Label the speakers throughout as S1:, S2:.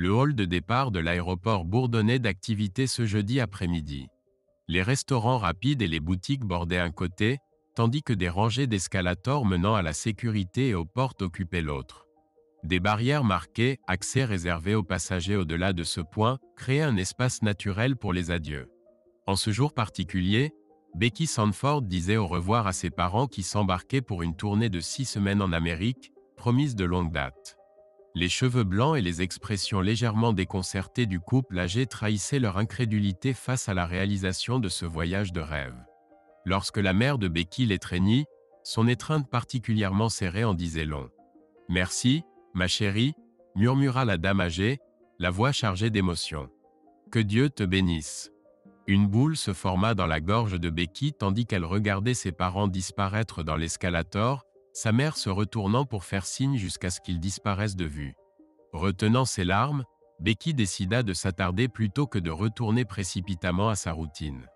S1: Le hall de départ de l'aéroport bourdonnait d'activités ce jeudi après-midi. Les restaurants rapides et les boutiques bordaient un côté, tandis que des rangées d'escalators menant à la sécurité et aux portes occupaient l'autre. Des barrières marquées « Accès réservé aux passagers au-delà de ce point » créaient un espace naturel pour les adieux. En ce jour particulier, Becky Sanford disait au revoir à ses parents qui s'embarquaient pour une tournée de 6 semaines en Amérique, promise de longue date. Les cheveux blancs et les expressions légèrement déconcertées du couple âgé trahissaient leur incrédulité face à la réalisation de ce voyage de rêve. Lorsque la mère de Becky l'étreignit, son étreinte particulièrement serrée en disait long. « Merci, ma chérie », murmura la dame âgée, la voix chargée d'émotion. « Que Dieu te bénisse ». Une boule se forma dans la gorge de Becky tandis qu'elle regardait ses parents disparaître dans l'escalator, sa mère se retournant pour faire signe jusqu'à ce qu'ils disparaissent de vue. Retenant ses larmes, Becky décida de s'attarder plutôt que de retourner précipitamment à sa routine.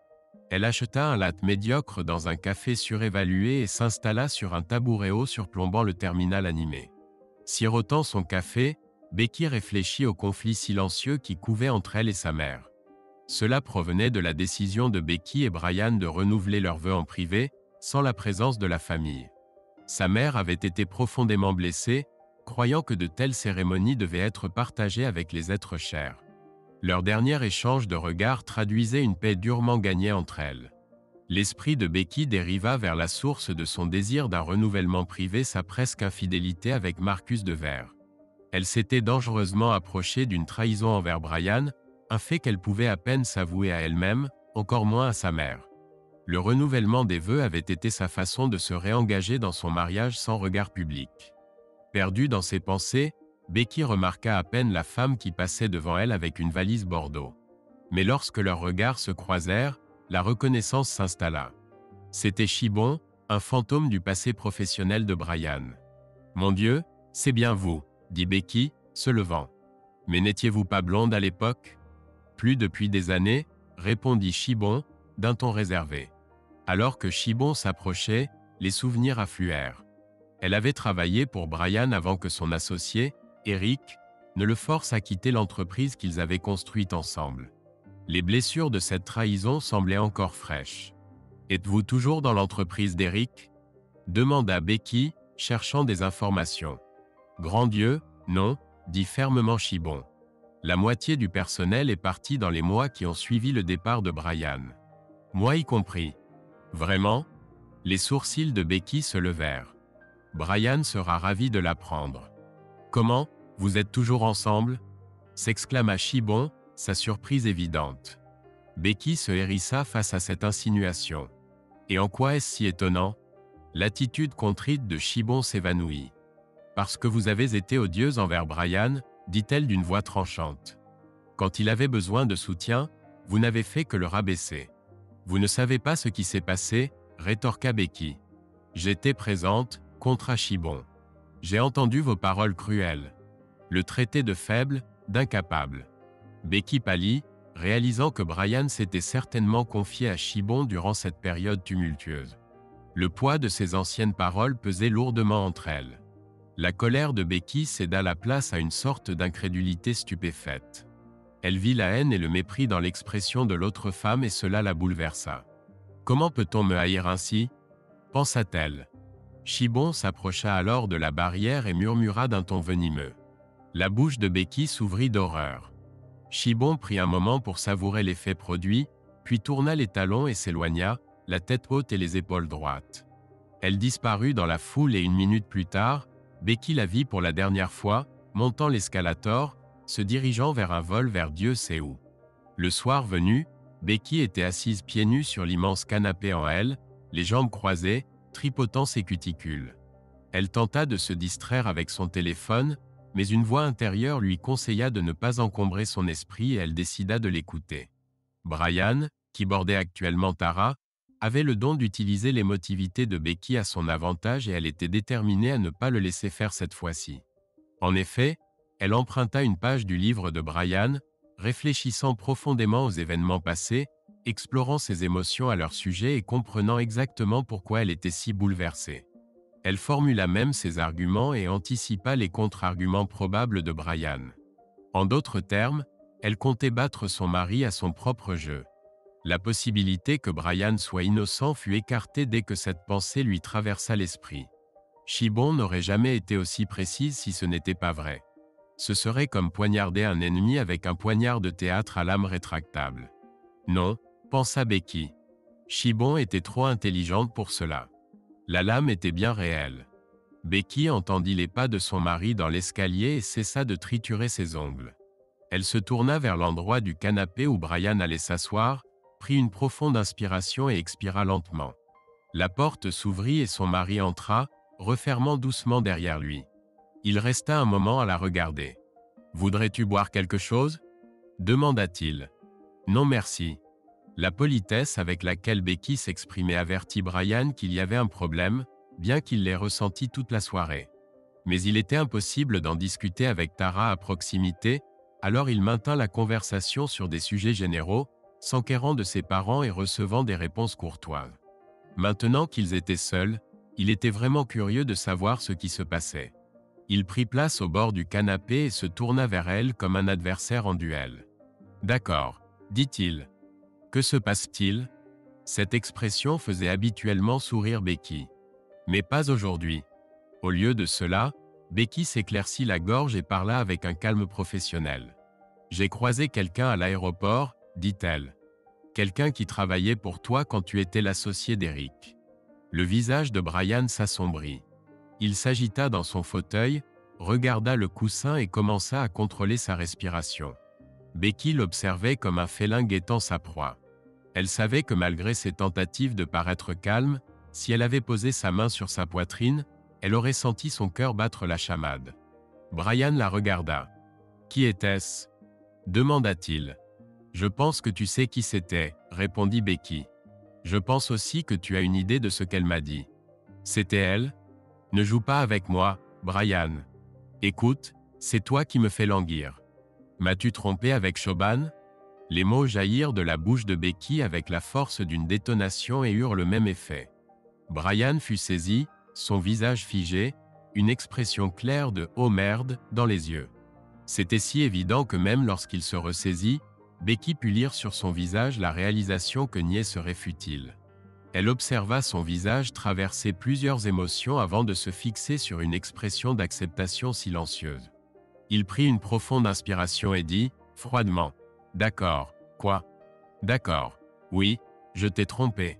S1: Elle acheta un latte médiocre dans un café surévalué et s'installa sur un tabouret haut surplombant le terminal animé. Sirotant son café, Becky réfléchit au conflit silencieux qui couvait entre elle et sa mère. Cela provenait de la décision de Becky et Brian de renouveler leurs vœux en privé, sans la présence de la famille. Sa mère avait été profondément blessée, croyant que de telles cérémonies devaient être partagées avec les êtres chers. Leur dernier échange de regards traduisait une paix durement gagnée entre elles. L'esprit de Becky dériva vers la source de son désir d'un renouvellement privé, sa presque infidélité avec Marcus Devers. Elle s'était dangereusement approchée d'une trahison envers Brian, un fait qu'elle pouvait à peine s'avouer à elle-même, encore moins à sa mère. Le renouvellement des vœux avait été sa façon de se réengager dans son mariage sans regard public. Perdue dans ses pensées, Becky remarqua à peine la femme qui passait devant elle avec une valise bordeaux. Mais lorsque leurs regards se croisèrent, la reconnaissance s'installa. C'était Chibon, un fantôme du passé professionnel de Brian. « Mon Dieu, c'est bien vous », dit Becky, se levant. « Mais n'étiez-vous pas blonde à l'époque ?»« Plus depuis des années », répondit Chibon, d'un ton réservé. Alors que Chibon s'approchait, les souvenirs affluèrent. Elle avait travaillé pour Brian avant que son associé, Eric, ne le force à quitter l'entreprise qu'ils avaient construite ensemble. Les blessures de cette trahison semblaient encore fraîches. « Êtes-vous toujours dans l'entreprise d'Eric » demanda Becky, cherchant des informations. « Grand Dieu, non », dit fermement Chibon. La moitié du personnel est parti dans les mois qui ont suivi le départ de Brian. Moi y compris. Vraiment ? Les sourcils de Becky se levèrent. Brian sera ravi de l'apprendre. Comment ? Vous êtes toujours ensemble ? S'exclama Chibon, sa surprise évidente. Becky se hérissa face à cette insinuation. Et en quoi est-ce si étonnant ? L'attitude contrite de Chibon s'évanouit. Parce que vous avez été odieuse envers Brian, dit-elle d'une voix tranchante. Quand il avait besoin de soutien, vous n'avez fait que le rabaisser. Vous ne savez pas ce qui s'est passé, rétorqua Becky. J'étais présente, contra Chibon. J'ai entendu vos paroles cruelles. Le traité de faible, d'incapable. Becky pâlit, réalisant que Brian s'était certainement confié à Chibon durant cette période tumultueuse. Le poids de ses anciennes paroles pesait lourdement entre elles. La colère de Becky céda la place à une sorte d'incrédulité stupéfaite. Elle vit la haine et le mépris dans l'expression de l'autre femme et cela la bouleversa. « Comment peut-on me haïr ainsi ?» pensa-t-elle. Chibon s'approcha alors de la barrière et murmura d'un ton venimeux. La bouche de Becky s'ouvrit d'horreur. Chibon prit un moment pour savourer l'effet produit, puis tourna les talons et s'éloigna, la tête haute et les épaules droites. Elle disparut dans la foule et 1 minute plus tard, Becky la vit pour la dernière fois, montant l'escalator, se dirigeant vers un vol vers Dieu sait où. Le soir venu, Becky était assise pieds nus sur l'immense canapé en L, les jambes croisées, tripotant ses cuticules. Elle tenta de se distraire avec son téléphone, mais une voix intérieure lui conseilla de ne pas encombrer son esprit et elle décida de l'écouter. Brian, qui bordait actuellement Tara, avait le don d'utiliser l'émotivité de Becky à son avantage et elle était déterminée à ne pas le laisser faire cette fois-ci. En effet, elle emprunta une page du livre de Brian, réfléchissant profondément aux événements passés, explorant ses émotions à leur sujet et comprenant exactement pourquoi elle était si bouleversée. Elle formula même ses arguments et anticipa les contre-arguments probables de Brian. En d'autres termes, elle comptait battre son mari à son propre jeu. La possibilité que Brian soit innocent fut écartée dès que cette pensée lui traversa l'esprit. Shibon n'aurait jamais été aussi précise si ce n'était pas vrai. Ce serait comme poignarder un ennemi avec un poignard de théâtre à lame rétractable. Non, pensa Becky. Shibon était trop intelligente pour cela. La lame était bien réelle. Becky entendit les pas de son mari dans l'escalier et cessa de triturer ses ongles. Elle se tourna vers l'endroit du canapé où Brian allait s'asseoir, prit une profonde inspiration et expira lentement. La porte s'ouvrit et son mari entra, refermant doucement derrière lui. Il resta un moment à la regarder. « Voudrais-tu boire quelque chose » demanda-t-il. « Non merci. » La politesse avec laquelle Becky s'exprimait avertit Brian qu'il y avait un problème, bien qu'il l'ait ressenti toute la soirée. Mais il était impossible d'en discuter avec Tara à proximité, alors il maintint la conversation sur des sujets généraux, s'enquérant de ses parents et recevant des réponses courtoises. Maintenant qu'ils étaient seuls, il était vraiment curieux de savoir ce qui se passait. Il prit place au bord du canapé et se tourna vers elle comme un adversaire en duel. « D'accord, » dit-il. « Que se passe-t-il » Cette expression faisait habituellement sourire Becky. Mais pas aujourd'hui. Au lieu de cela, Becky s'éclaircit la gorge et parla avec un calme professionnel. « J'ai croisé quelqu'un à l'aéroport, » dit-elle. « Quelqu'un qui travaillait pour toi quand tu étais l'associé d'Eric. » Le visage de Brian s'assombrit. Il s'agita dans son fauteuil, regarda le coussin et commença à contrôler sa respiration. Becky l'observait comme un félin guettant sa proie. Elle savait que malgré ses tentatives de paraître calme, si elle avait posé sa main sur sa poitrine, elle aurait senti son cœur battre la chamade. Brian la regarda. « Qui était-ce » demanda-t-il. « Je pense que tu sais qui c'était, » répondit Becky. « Je pense aussi que tu as une idée de ce qu'elle m'a dit. » C'était elle ? Ne joue pas avec moi, Brian. Écoute, c'est toi qui me fais languir. M'as-tu trompé avec Shoban ? Les mots jaillirent de la bouche de Becky avec la force d'une détonation et eurent le même effet. Brian fut saisi, son visage figé, une expression claire de « oh merde » dans les yeux. C'était si évident que même lorsqu'il se ressaisit, Becky put lire sur son visage la réalisation que nier serait futile. Elle observa son visage traverser plusieurs émotions avant de se fixer sur une expression d'acceptation silencieuse. Il prit une profonde inspiration et dit, froidement, « D'accord, quoi ? D'accord, oui, je t'ai trompé. »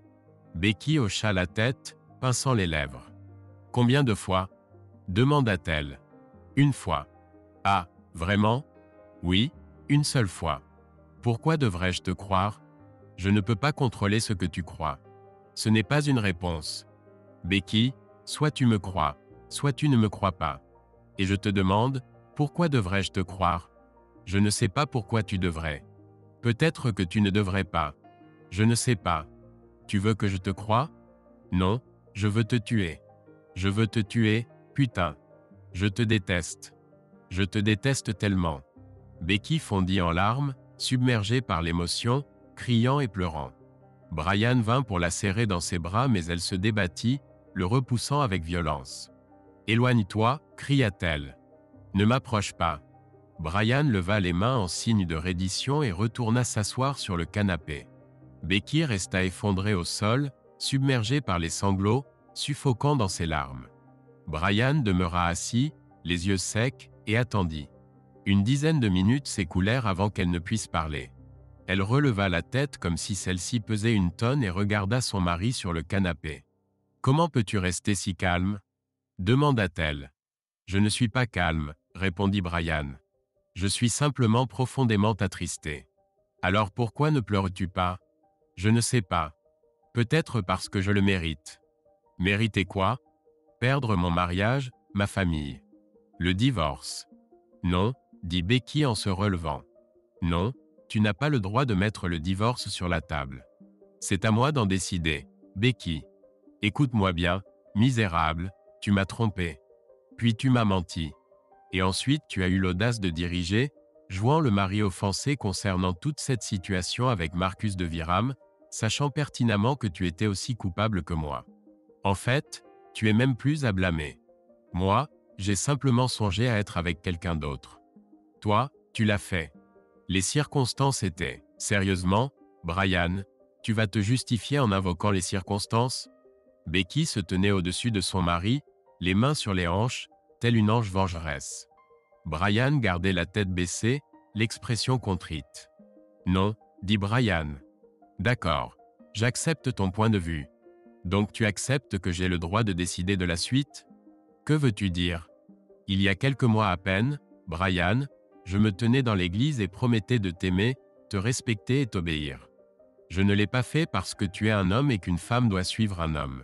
S1: Becky hocha la tête, pinçant les lèvres. « Combien de fois ?» demanda-t-elle. « Une fois. »« Ah, vraiment ? » ?»« Oui, une seule fois. »« Pourquoi devrais-je te croire ? Je ne peux pas contrôler ce que tu crois. » Ce n'est pas une réponse. Becky, soit tu me crois, soit tu ne me crois pas. Et je te demande, pourquoi devrais-je te croire ? Je ne sais pas pourquoi tu devrais. Peut-être que tu ne devrais pas. Je ne sais pas. Tu veux que je te croie ? Non, je veux te tuer. Je veux te tuer, putain. Je te déteste. Je te déteste tellement. Becky fondit en larmes, submergée par l'émotion, criant et pleurant. Brian vint pour la serrer dans ses bras mais elle se débattit, le repoussant avec violence. « Éloigne-toi » cria-t-elle. « Ne m'approche pas. » Brian leva les mains en signe de reddition et retourna s'asseoir sur le canapé. Becky resta effondrée au sol, submergée par les sanglots, suffoquant dans ses larmes. Brian demeura assis, les yeux secs, et attendit. Une dizaine de minutes s'écoulèrent avant qu'elle ne puisse parler. Elle releva la tête comme si celle-ci pesait une tonne et regarda son mari sur le canapé. « Comment peux-tu rester si calme » demanda-t-elle. « Je ne suis pas calme, » répondit Brian. « Je suis simplement profondément attristé. »« Alors pourquoi ne pleures-tu pas ?»« Je ne sais pas. Peut-être parce que je le mérite. »« Mériter quoi ? Perdre mon mariage, ma famille. Le divorce. »« Non, » dit Becky en se relevant. « Non. Tu n'as pas le droit de mettre le divorce sur la table. C'est à moi d'en décider, Becky. Écoute-moi bien, misérable, tu m'as trompé. Puis tu m'as menti. Et ensuite tu as eu l'audace de diriger, jouant le mari offensé concernant toute cette situation avec Marcus de Viram, sachant pertinemment que tu étais aussi coupable que moi. En fait, tu es même plus à blâmer. Moi, j'ai simplement songé à être avec quelqu'un d'autre. Toi, Tu l'as fait. Les circonstances étaient. Sérieusement, Brian, tu vas te justifier en invoquant les circonstances? Becky se tenait au-dessus de son mari, les mains sur les hanches, telle une ange vengeresse. Brian gardait la tête baissée, l'expression contrite. Non, dit Brian. D'accord, j'accepte ton point de vue. Donc tu acceptes que j'ai le droit de décider de la suite? Que veux-tu dire? Il y a quelques mois à peine, Brian, je me tenais dans l'église et promettais de t'aimer, te respecter et t'obéir. Je ne l'ai pas fait parce que tu es un homme et qu'une femme doit suivre un homme.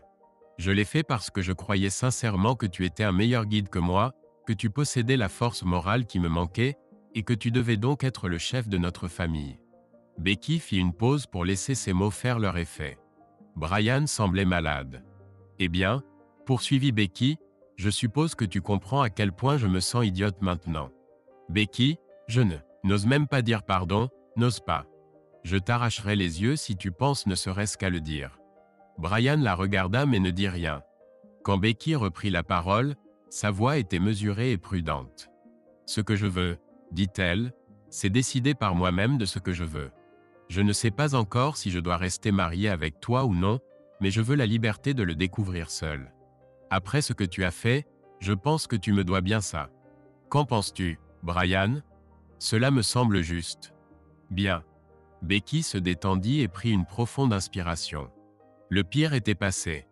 S1: Je l'ai fait parce que je croyais sincèrement que tu étais un meilleur guide que moi, que tu possédais la force morale qui me manquait, et que tu devais donc être le chef de notre famille. Becky fit une pause pour laisser ses mots faire leur effet. Brian semblait malade. Eh bien, poursuivit Becky, je suppose que tu comprends à quel point je me sens idiote maintenant. Becky, je n'ose même pas dire pardon, n'ose pas. Je t'arracherai les yeux si tu penses ne serait-ce qu'à le dire. Brian la regarda mais ne dit rien. Quand Becky reprit la parole, sa voix était mesurée et prudente. Ce que je veux, dit-elle, c'est décider par moi-même de ce que je veux. Je ne sais pas encore si je dois rester mariée avec toi ou non, mais je veux la liberté de le découvrir seul. Après ce que tu as fait, je pense que tu me dois bien ça. Qu'en penses-tu, Brian? Cela me semble juste. Bien. Becky se détendit et prit une profonde inspiration. Le pire était passé.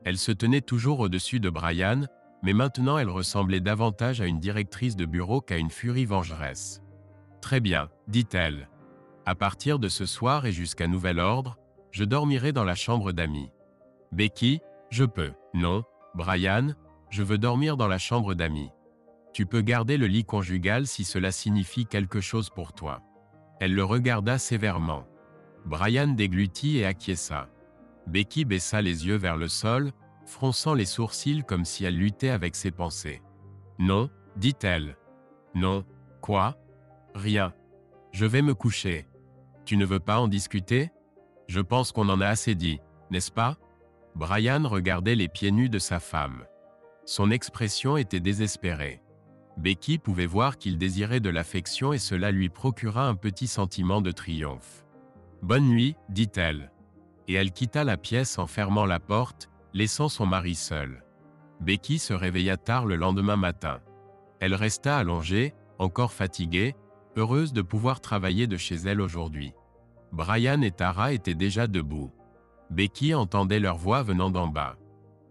S1: Elle se tenait toujours au-dessus de Brian, mais maintenant elle ressemblait davantage à une directrice de bureau qu'à une furie vengeresse. Très bien, dit-elle. À partir de ce soir et jusqu'à nouvel ordre, je dormirai dans la chambre d'amis. Becky, je peux. Non, Brian, je veux dormir dans la chambre d'amis. Tu peux garder le lit conjugal si cela signifie quelque chose pour toi. Elle le regarda sévèrement. Brian déglutit et acquiesça. Becky baissa les yeux vers le sol, fronçant les sourcils comme si elle luttait avec ses pensées. Non, dit-elle. Non, quoi? Rien. Je vais me coucher. Tu ne veux pas en discuter? Je pense qu'on en a assez dit, n'est-ce pas? Brian regardait les pieds nus de sa femme. Son expression était désespérée. Becky pouvait voir qu'il désirait de l'affection et cela lui procura un petit sentiment de triomphe. Bonne nuit, dit-elle. Et elle quitta la pièce en fermant la porte, laissant son mari seul. Becky se réveilla tard le lendemain matin. Elle resta allongée, encore fatiguée, heureuse de pouvoir travailler de chez elle aujourd'hui. Brian et Tara étaient déjà debout. Becky entendait leur voix venant d'en bas.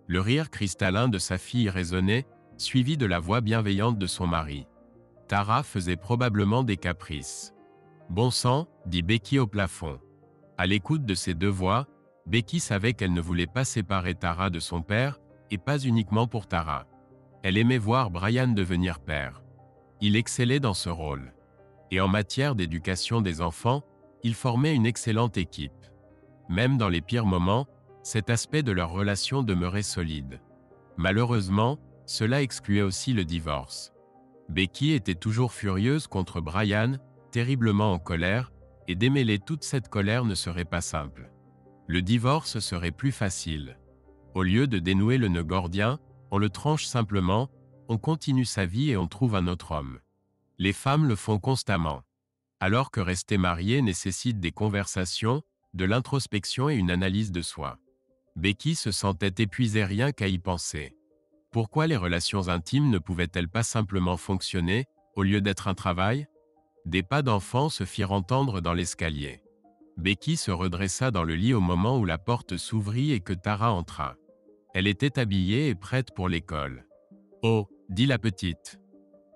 S1: Le rire cristallin de sa fille résonnait, suivi de la voix bienveillante de son mari. Tara faisait probablement des caprices. Bon sang, dit Becky au plafond. À l'écoute de ces deux voix, Becky savait qu'elle ne voulait pas séparer Tara de son père, et pas uniquement pour Tara. Elle aimait voir Brian devenir père. Il excellait dans ce rôle. Et en matière d'éducation des enfants, il formait une excellente équipe. Même dans les pires moments, cet aspect de leur relation demeurait solide. Malheureusement, cela excluait aussi le divorce. Becky était toujours furieuse contre Brian, terriblement en colère, et démêler toute cette colère ne serait pas simple. Le divorce serait plus facile. Au lieu de dénouer le nœud gordien, on le tranche simplement, on continue sa vie et on trouve un autre homme. Les femmes le font constamment. Alors que rester marié nécessite des conversations, de l'introspection et une analyse de soi. Becky se sentait épuisée rien qu'à y penser. Pourquoi les relations intimes ne pouvaient-elles pas simplement fonctionner, au lieu d'être un travail? Des pas d'enfant se firent entendre dans l'escalier. Becky se redressa dans le lit au moment où la porte s'ouvrit et que Tara entra. Elle était habillée et prête pour l'école. « Oh » dit la petite.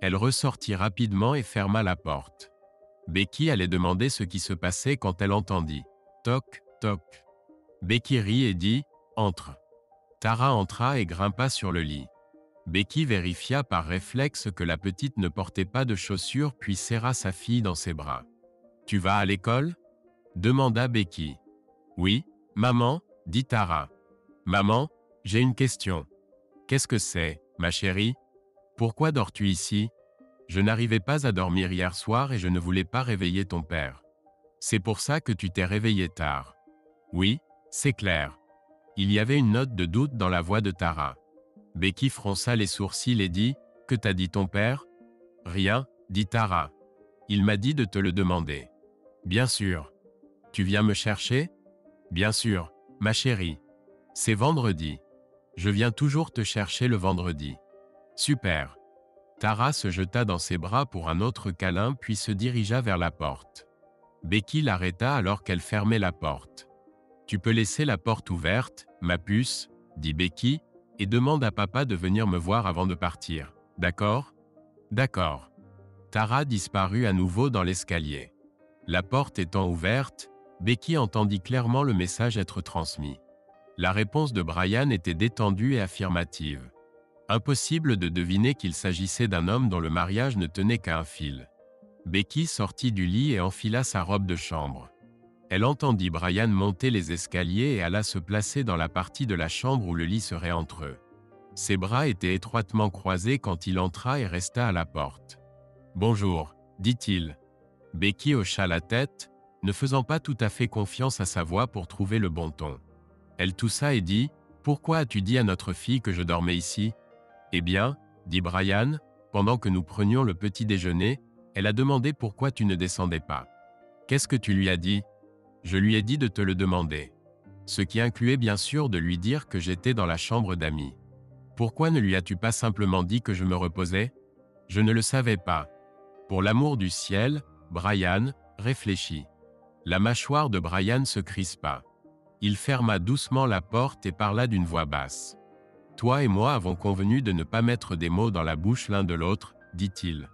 S1: Elle ressortit rapidement et ferma la porte. Becky allait demander ce qui se passait quand elle entendit « Toc, toc ». Becky rit et dit « Entre ». Tara entra et grimpa sur le lit. Becky vérifia par réflexe que la petite ne portait pas de chaussures puis serra sa fille dans ses bras. « Tu vas à l'école » demanda Becky. « Oui, maman, dit Tara. »« Maman, j'ai une question. »« Qu'est-ce que c'est, ma chérie? Pourquoi dors-tu ici? Je n'arrivais pas à dormir hier soir et je ne voulais pas réveiller ton père. C'est pour ça que tu t'es réveillé tard. »« Oui, c'est clair. » Il y avait une note de doute dans la voix de Tara. Becky fronça les sourcils et dit « Que t'a dit ton père ?»« Rien, dit Tara. »« Il m'a dit de te le demander. Bien sûr. Tu viens me chercher? Bien sûr, ma chérie. C'est vendredi. Je viens toujours te chercher le vendredi. Super. Tara se jeta dans ses bras pour un autre câlin puis se dirigea vers la porte. Becky l'arrêta alors qu'elle fermait la porte. Tu peux laisser la porte ouverte, ma puce, dit Becky, et demande à papa de venir me voir avant de partir. D'accord? D'accord. Tara disparut à nouveau dans l'escalier. La porte étant ouverte, Becky entendit clairement le message être transmis. La réponse de Brian était détendue et affirmative. Impossible de deviner qu'il s'agissait d'un homme dont le mariage ne tenait qu'à un fil. Becky sortit du lit et enfila sa robe de chambre. Elle entendit Brian monter les escaliers et alla se placer dans la partie de la chambre où le lit serait entre eux. Ses bras étaient étroitement croisés quand il entra et resta à la porte. « Bonjour, dit-il. » Becky hocha la tête, ne faisant pas tout à fait confiance à sa voix pour trouver le bon ton. Elle toussa et dit « Pourquoi as-tu dit à notre fille que je dormais ici ?»« Eh bien, dit Brian, pendant que nous prenions le petit déjeuner, elle a demandé pourquoi tu ne descendais pas. Qu'est-ce que tu lui as dit ? Je lui ai dit de te le demander. Ce qui incluait bien sûr de lui dire que j'étais dans la chambre d'amis. Pourquoi ne lui as-tu pas simplement dit que je me reposais ? Je ne le savais pas. Pour l'amour du ciel, Brian réfléchit. La mâchoire de Brian se crispa. Il ferma doucement la porte et parla d'une voix basse. Toi et moi avons convenu de ne pas mettre des mots dans la bouche l'un de l'autre, dit-il.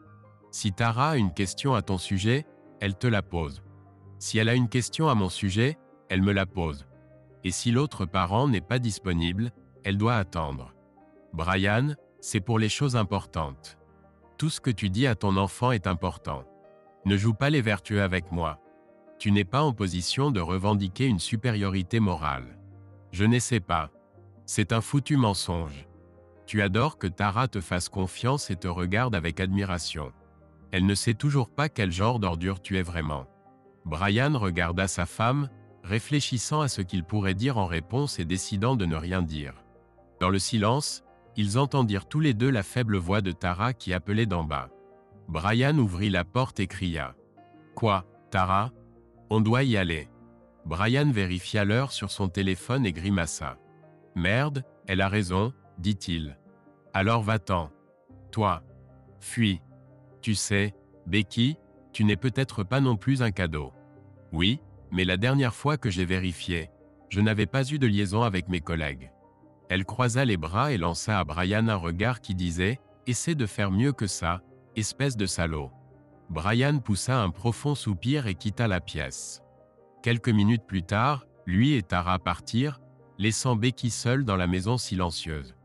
S1: Si Tara a une question à ton sujet, elle te la pose. Si elle a une question à mon sujet, elle me la pose. Et si l'autre parent n'est pas disponible, elle doit attendre. Brian, c'est pour les choses importantes. Tout ce que tu dis à ton enfant est important. Ne joue pas les vertueux avec moi. Tu n'es pas en position de revendiquer une supériorité morale. Je n'essaie pas. C'est un foutu mensonge. Tu adores que Tara te fasse confiance et te regarde avec admiration. Elle ne sait toujours pas quel genre d'ordure tu es vraiment. Brian regarda sa femme, réfléchissant à ce qu'il pourrait dire en réponse et décidant de ne rien dire. Dans le silence, ils entendirent tous les deux la faible voix de Tara qui appelait d'en bas. Brian ouvrit la porte et cria. « Quoi, Tara ? On doit y aller. » Brian vérifia l'heure sur son téléphone et grimaça. « Merde, elle a raison, dit-il. Alors va-t'en. Toi. Fuis. Tu sais, Becky, tu n'es peut-être pas non plus un cadeau. Oui, mais la dernière fois que j'ai vérifié, je n'avais pas eu de liaison avec mes collègues. » Elle croisa les bras et lança à Brian un regard qui disait « Essaie de faire mieux que ça, espèce de salaud. » Brian poussa un profond soupir et quitta la pièce. Quelques minutes plus tard, lui et Tara partirent, laissant Becky seule dans la maison silencieuse.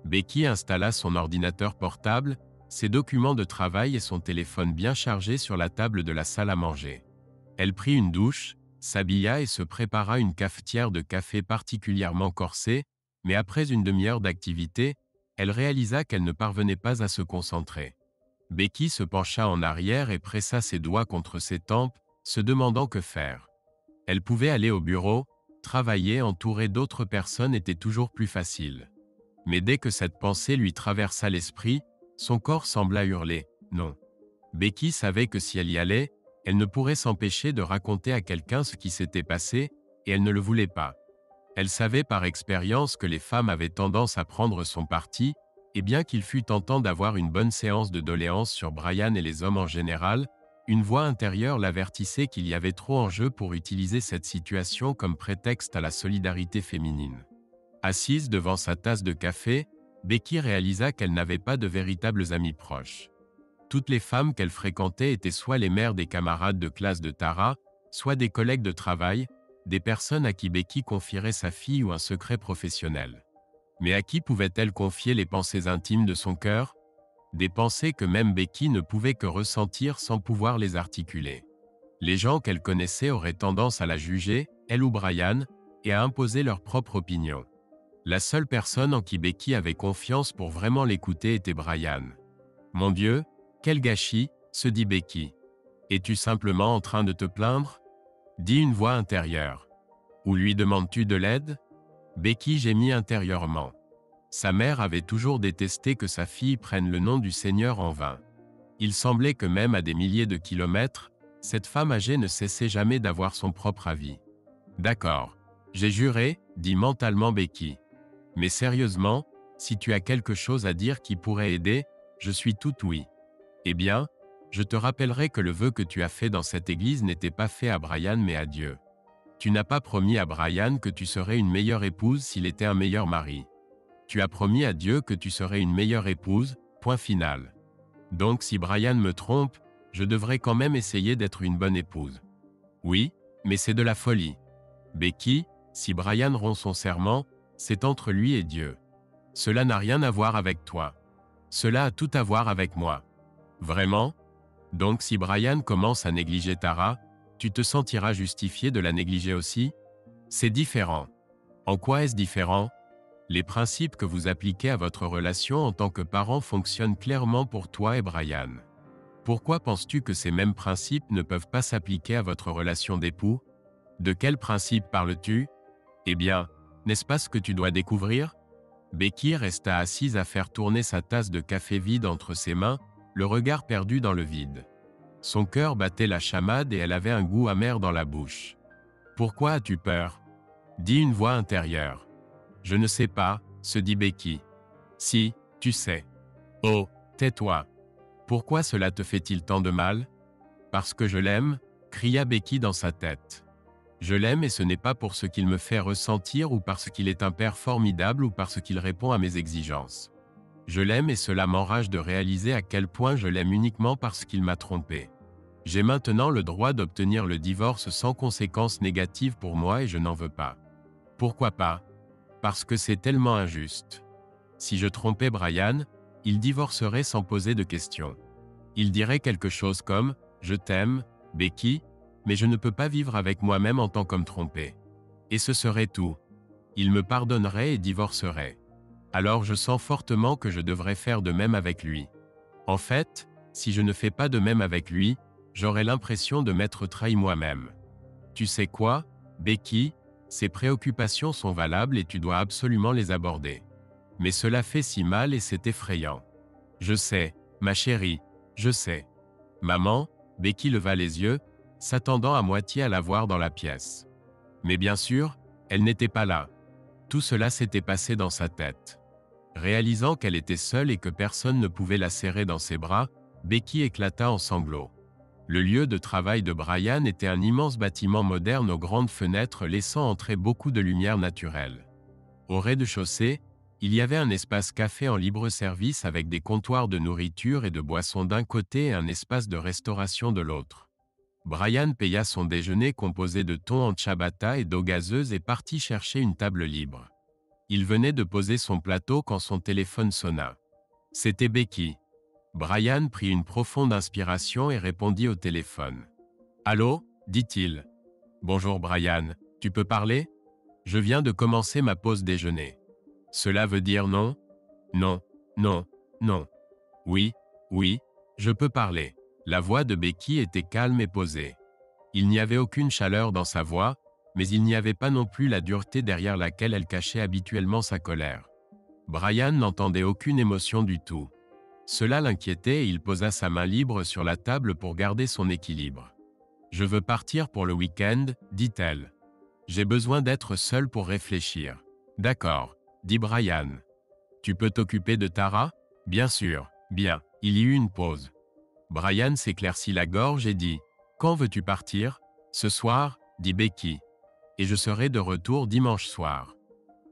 S1: Becky installa son ordinateur portable, ses documents de travail et son téléphone bien chargé sur la table de la salle à manger. Elle prit une douche, s'habilla et se prépara une cafetière de café particulièrement corsée, mais après une demi-heure d'activité, elle réalisa qu'elle ne parvenait pas à se concentrer. Becky se pencha en arrière et pressa ses doigts contre ses tempes, se demandant que faire. Elle pouvait aller au bureau, travailler entourée d'autres personnes était toujours plus facile. Mais dès que cette pensée lui traversa l'esprit, son corps sembla hurler « non ». Becky savait que si elle y allait, elle ne pourrait s'empêcher de raconter à quelqu'un ce qui s'était passé, et elle ne le voulait pas. Elle savait par expérience que les femmes avaient tendance à prendre son parti, et bien qu'il fût tentant d'avoir une bonne séance de doléances sur Brian et les hommes en général, une voix intérieure l'avertissait qu'il y avait trop en jeu pour utiliser cette situation comme prétexte à la solidarité féminine. Assise devant sa tasse de café, Becky réalisa qu'elle n'avait pas de véritables amis proches. Toutes les femmes qu'elle fréquentait étaient soit les mères des camarades de classe de Tara, soit des collègues de travail, des personnes à qui Becky confierait sa fille ou un secret professionnel. Mais à qui pouvait-elle confier les pensées intimes de son cœur ? Des pensées que même Becky ne pouvait que ressentir sans pouvoir les articuler. Les gens qu'elle connaissait auraient tendance à la juger, elle ou Brian, et à imposer leur propre opinion. La seule personne en qui Becky avait confiance pour vraiment l'écouter était Brian. « Mon Dieu, quel gâchis !» se dit Becky. « Es-tu simplement en train de te plaindre ?» dit une voix intérieure. « Ou lui demandes-tu de l'aide ?» Becky gémit intérieurement. Sa mère avait toujours détesté que sa fille prenne le nom du Seigneur en vain. Il semblait que même à des milliers de kilomètres, cette femme âgée ne cessait jamais d'avoir son propre avis. D'accord. J'ai juré, dit mentalement Becky. Mais sérieusement, si tu as quelque chose à dire qui pourrait aider, je suis tout oui. Eh bien, je te rappellerai que le vœu que tu as fait dans cette église n'était pas fait à Brian mais à Dieu. Tu n'as pas promis à Brian que tu serais une meilleure épouse s'il était un meilleur mari. Tu as promis à Dieu que tu serais une meilleure épouse, point final. Donc si Brian me trompe, je devrais quand même essayer d'être une bonne épouse. Oui, mais c'est de la folie. Becky, si Brian rompt son serment, c'est entre lui et Dieu. Cela n'a rien à voir avec toi. Cela a tout à voir avec moi. Vraiment? Donc si Brian commence à négliger Tara, tu te sentiras justifié de la négliger aussi? C'est différent. En quoi est-ce différent? Les principes que vous appliquez à votre relation en tant que parent fonctionnent clairement pour toi et Brian. Pourquoi penses-tu que ces mêmes principes ne peuvent pas s'appliquer à votre relation d'époux? De quels principes parles-tu? Eh bien, n'est-ce pas ce que tu dois découvrir? Becky resta assise à faire tourner sa tasse de café vide entre ses mains, le regard perdu dans le vide. Son cœur battait la chamade et elle avait un goût amer dans la bouche. « Pourquoi as-tu peur » dit une voix intérieure. « Je ne sais pas » se dit Becky. « Si, tu sais. »« Oh, tais-toi. Pourquoi cela te fait-il tant de mal ?»« Parce que je l'aime » cria Becky dans sa tête. « Je l'aime et ce n'est pas pour ce qu'il me fait ressentir ou parce qu'il est un père formidable ou parce qu'il répond à mes exigences. Je l'aime et cela m'enrage de réaliser à quel point je l'aime uniquement parce qu'il m'a trompé. J'ai maintenant le droit d'obtenir le divorce sans conséquences négatives pour moi et je n'en veux pas. Pourquoi pas? Parce que c'est tellement injuste. Si je trompais Brian, il divorcerait sans poser de questions. Il dirait quelque chose comme « Je t'aime, Becky, mais je ne peux pas vivre avec moi-même en tant qu'homme trompé. » Et ce serait tout. Il me pardonnerait et divorcerait. Alors je sens fortement que je devrais faire de même avec lui. En fait, si je ne fais pas de même avec lui, j'aurais l'impression de m'être trahi moi-même. Tu sais quoi, Becky, ces préoccupations sont valables et tu dois absolument les aborder. Mais cela fait si mal et c'est effrayant. Je sais, ma chérie, je sais. Maman, Becky leva les yeux, s'attendant à moitié à la voir dans la pièce. Mais bien sûr, elle n'était pas là. Tout cela s'était passé dans sa tête. Réalisant qu'elle était seule et que personne ne pouvait la serrer dans ses bras, Becky éclata en sanglots. Le lieu de travail de Brian était un immense bâtiment moderne aux grandes fenêtres laissant entrer beaucoup de lumière naturelle. Au rez-de-chaussée, il y avait un espace café en libre service avec des comptoirs de nourriture et de boissons d'un côté et un espace de restauration de l'autre. Brian paya son déjeuner composé de thon en ciabatta et d'eau gazeuse et partit chercher une table libre. Il venait de poser son plateau quand son téléphone sonna. C'était Becky. Brian prit une profonde inspiration et répondit au téléphone. « Allô » dit-il. « Bonjour Brian, tu peux parler ? Je viens de commencer ma pause déjeuner. Cela veut dire non ? Non, non, non. Oui, oui, je peux parler. » La voix de Becky était calme et posée. Il n'y avait aucune chaleur dans sa voix, mais il n'y avait pas non plus la dureté derrière laquelle elle cachait habituellement sa colère. Brian n'entendait aucune émotion du tout. Cela l'inquiétait et il posa sa main libre sur la table pour garder son équilibre. « Je veux partir pour le week-end, dit-elle. J'ai besoin d'être seul pour réfléchir. »« D'accord, » dit Brian. « Tu peux t'occuper de Tara ? » ?»« Bien sûr, bien. » Il y eut une pause. Brian s'éclaircit la gorge et dit « Quand veux-tu partir ? » ?»« Ce soir, » dit Becky. « Et je serai de retour dimanche soir. »«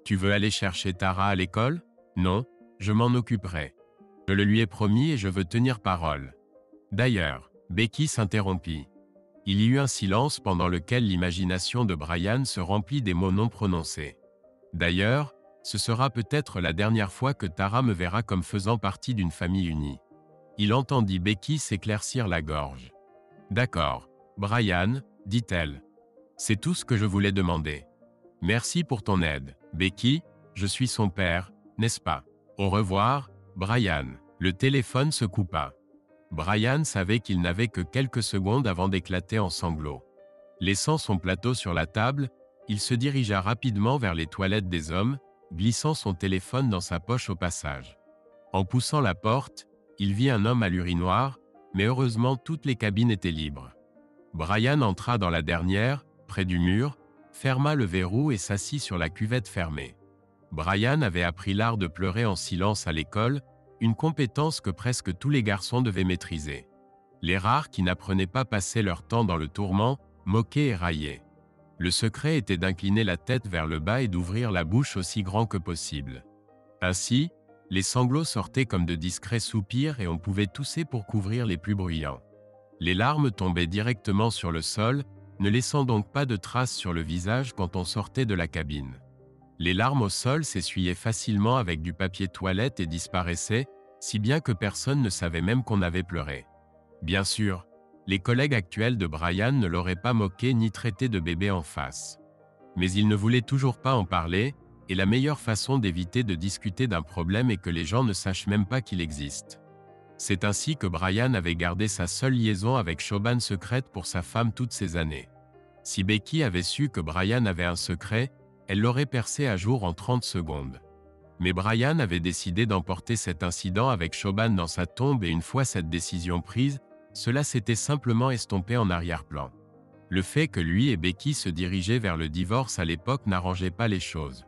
S1: Tu veux aller chercher Tara à l'école ? » ?»« Non, je m'en occuperai. Je le lui ai promis et je veux tenir parole. » D'ailleurs, Becky s'interrompit. Il y eut un silence pendant lequel l'imagination de Brian se remplit des mots non prononcés. D'ailleurs, ce sera peut-être la dernière fois que Tara me verra comme faisant partie d'une famille unie. Il entendit Becky s'éclaircir la gorge. « D'accord, Brian, » dit-elle. « C'est tout ce que je voulais demander. Merci pour ton aide, Becky, je suis son père, n'est-ce pas? Au revoir, Brian. » Le téléphone se coupa. Brian savait qu'il n'avait que quelques secondes avant d'éclater en sanglots. Laissant son plateau sur la table, il se dirigea rapidement vers les toilettes des hommes, glissant son téléphone dans sa poche au passage. En poussant la porte, il vit un homme à l'urinoir, mais heureusement toutes les cabines étaient libres. Brian entra dans la dernière, près du mur, ferma le verrou et s'assit sur la cuvette fermée. Brian avait appris l'art de pleurer en silence à l'école, une compétence que presque tous les garçons devaient maîtriser. Les rares qui n'apprenaient pas passaient leur temps dans le tourment, moquaient et raillaient. Le secret était d'incliner la tête vers le bas et d'ouvrir la bouche aussi grand que possible. Ainsi, les sanglots sortaient comme de discrets soupirs et on pouvait tousser pour couvrir les plus bruyants. Les larmes tombaient directement sur le sol, ne laissant donc pas de traces sur le visage quand on sortait de la cabine. Les larmes au sol s'essuyaient facilement avec du papier toilette et disparaissaient, si bien que personne ne savait même qu'on avait pleuré. Bien sûr, les collègues actuels de Brian ne l'auraient pas moqué ni traité de bébé en face. Mais il ne voulait toujours pas en parler, et la meilleure façon d'éviter de discuter d'un problème est que les gens ne sachent même pas qu'il existe. C'est ainsi que Brian avait gardé sa seule liaison avec Siobhan secrète pour sa femme toutes ces années. Si Becky avait su que Brian avait un secret, elle l'aurait percé à jour en 30 secondes. Mais Brian avait décidé d'emporter cet incident avec Siobhan dans sa tombe et une fois cette décision prise, cela s'était simplement estompé en arrière-plan. Le fait que lui et Becky se dirigeaient vers le divorce à l'époque n'arrangeait pas les choses.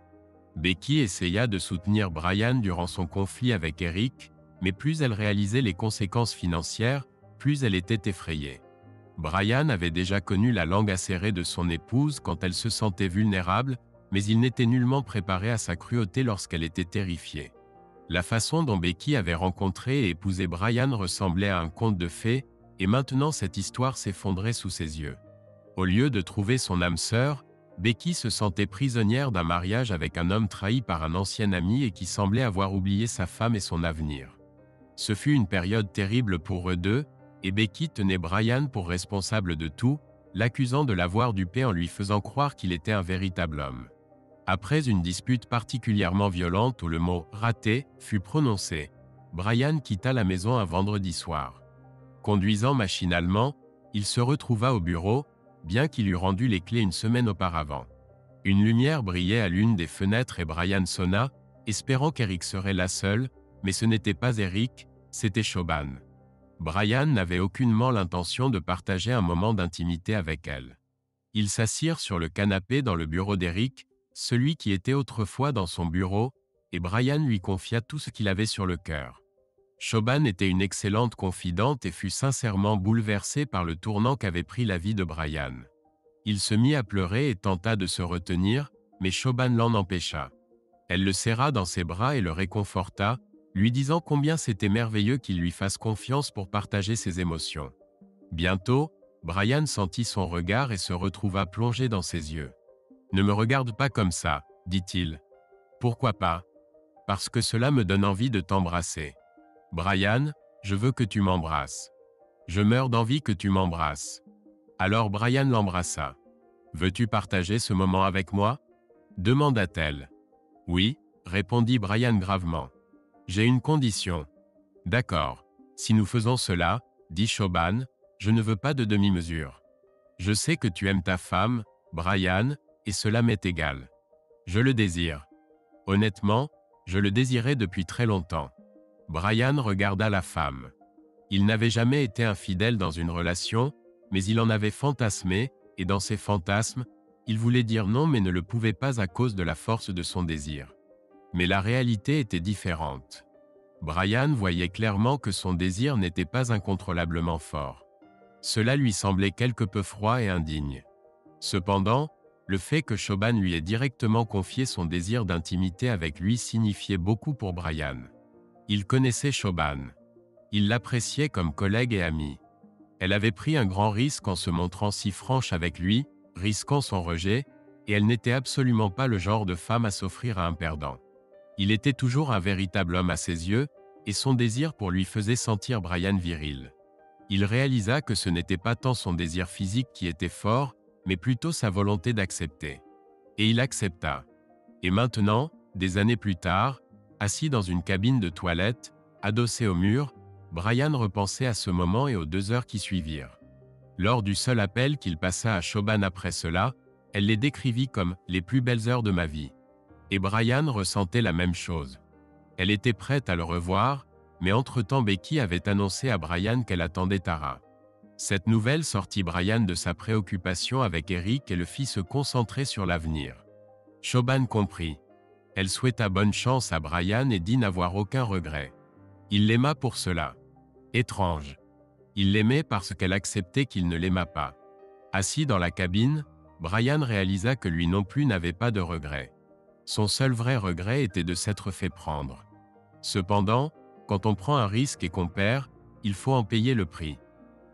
S1: Becky essaya de soutenir Brian durant son conflit avec Eric, mais plus elle réalisait les conséquences financières, plus elle était effrayée. Brian avait déjà connu la langue acérée de son épouse quand elle se sentait vulnérable, mais il n'était nullement préparé à sa cruauté lorsqu'elle était terrifiée. La façon dont Becky avait rencontré et épousé Brian ressemblait à un conte de fées, et maintenant cette histoire s'effondrait sous ses yeux. Au lieu de trouver son âme sœur, Becky se sentait prisonnière d'un mariage avec un homme trahi par un ancien ami et qui semblait avoir oublié sa femme et son avenir. Ce fut une période terrible pour eux deux, et Becky tenait Brian pour responsable de tout, l'accusant de l'avoir dupé en lui faisant croire qu'il était un véritable homme. Après une dispute particulièrement violente où le mot « raté » fut prononcé, Brian quitta la maison un vendredi soir. Conduisant machinalement, il se retrouva au bureau, bien qu'il eût rendu les clés une semaine auparavant. Une lumière brillait à l'une des fenêtres et Brian sonna, espérant qu'Eric serait là seul, mais ce n'était pas Eric, c'était Siobhan. Brian n'avait aucunement l'intention de partager un moment d'intimité avec elle. Ils s'assirent sur le canapé dans le bureau d'Eric, celui qui était autrefois dans son bureau, et Brian lui confia tout ce qu'il avait sur le cœur. Siobhan était une excellente confidente et fut sincèrement bouleversée par le tournant qu'avait pris la vie de Brian. Il se mit à pleurer et tenta de se retenir, mais Siobhan l'en empêcha. Elle le serra dans ses bras et le réconforta, lui disant combien c'était merveilleux qu'il lui fasse confiance pour partager ses émotions. Bientôt, Brian sentit son regard et se retrouva plongé dans ses yeux. « Ne me regarde pas comme ça, dit-il. « Pourquoi pas ? Parce que cela me donne envie de t'embrasser. Brian, je veux que tu m'embrasses. Je meurs d'envie que tu m'embrasses. » Alors Brian l'embrassa. « Veux-tu partager ce moment avec moi ?» demanda-t-elle. « Oui, » répondit Brian gravement. « J'ai une condition. »« D'accord. Si nous faisons cela, dit Siobhan, je ne veux pas de demi-mesure. Je sais que tu aimes ta femme, Brian, et cela m'est égal. Je le désire. Honnêtement, je le désirais depuis très longtemps. » Brian regarda la femme. Il n'avait jamais été infidèle dans une relation, mais il en avait fantasmé, et dans ses fantasmes, il voulait dire non mais ne le pouvait pas à cause de la force de son désir. Mais la réalité était différente. Brian voyait clairement que son désir n'était pas incontrôlablement fort. Cela lui semblait quelque peu froid et indigne. Cependant, le fait que Siobhan lui ait directement confié son désir d'intimité avec lui signifiait beaucoup pour Brian. Il connaissait Siobhan. Il l'appréciait comme collègue et ami. Elle avait pris un grand risque en se montrant si franche avec lui, risquant son rejet, et elle n'était absolument pas le genre de femme à s'offrir à un perdant. Il était toujours un véritable homme à ses yeux, et son désir pour lui faisait sentir Brian viril. Il réalisa que ce n'était pas tant son désir physique qui était fort, mais plutôt sa volonté d'accepter. Et il accepta. Et maintenant, des années plus tard, assis dans une cabine de toilette, adossé au mur, Brian repensait à ce moment et aux 2 heures qui suivirent. Lors du seul appel qu'il passa à Siobhan après cela, elle les décrivit comme « les plus belles heures de ma vie ». Et Brian ressentait la même chose. Elle était prête à le revoir, Mais entre-temps Becky avait annoncé à Brian qu'elle attendait Tara. Cette nouvelle sortit Brian de sa préoccupation avec Eric et le fit se concentrer sur l'avenir. Siobhan comprit. Elle souhaita bonne chance à Brian et dit n'avoir aucun regret. Il l'aima pour cela. Étrange. Il l'aimait parce qu'elle acceptait qu'il ne l'aimât pas. Assis dans la cabine, Brian réalisa que lui non plus n'avait pas de regret. Son seul vrai regret était de s'être fait prendre. Cependant, quand on prend un risque et qu'on perd, il faut en payer le prix.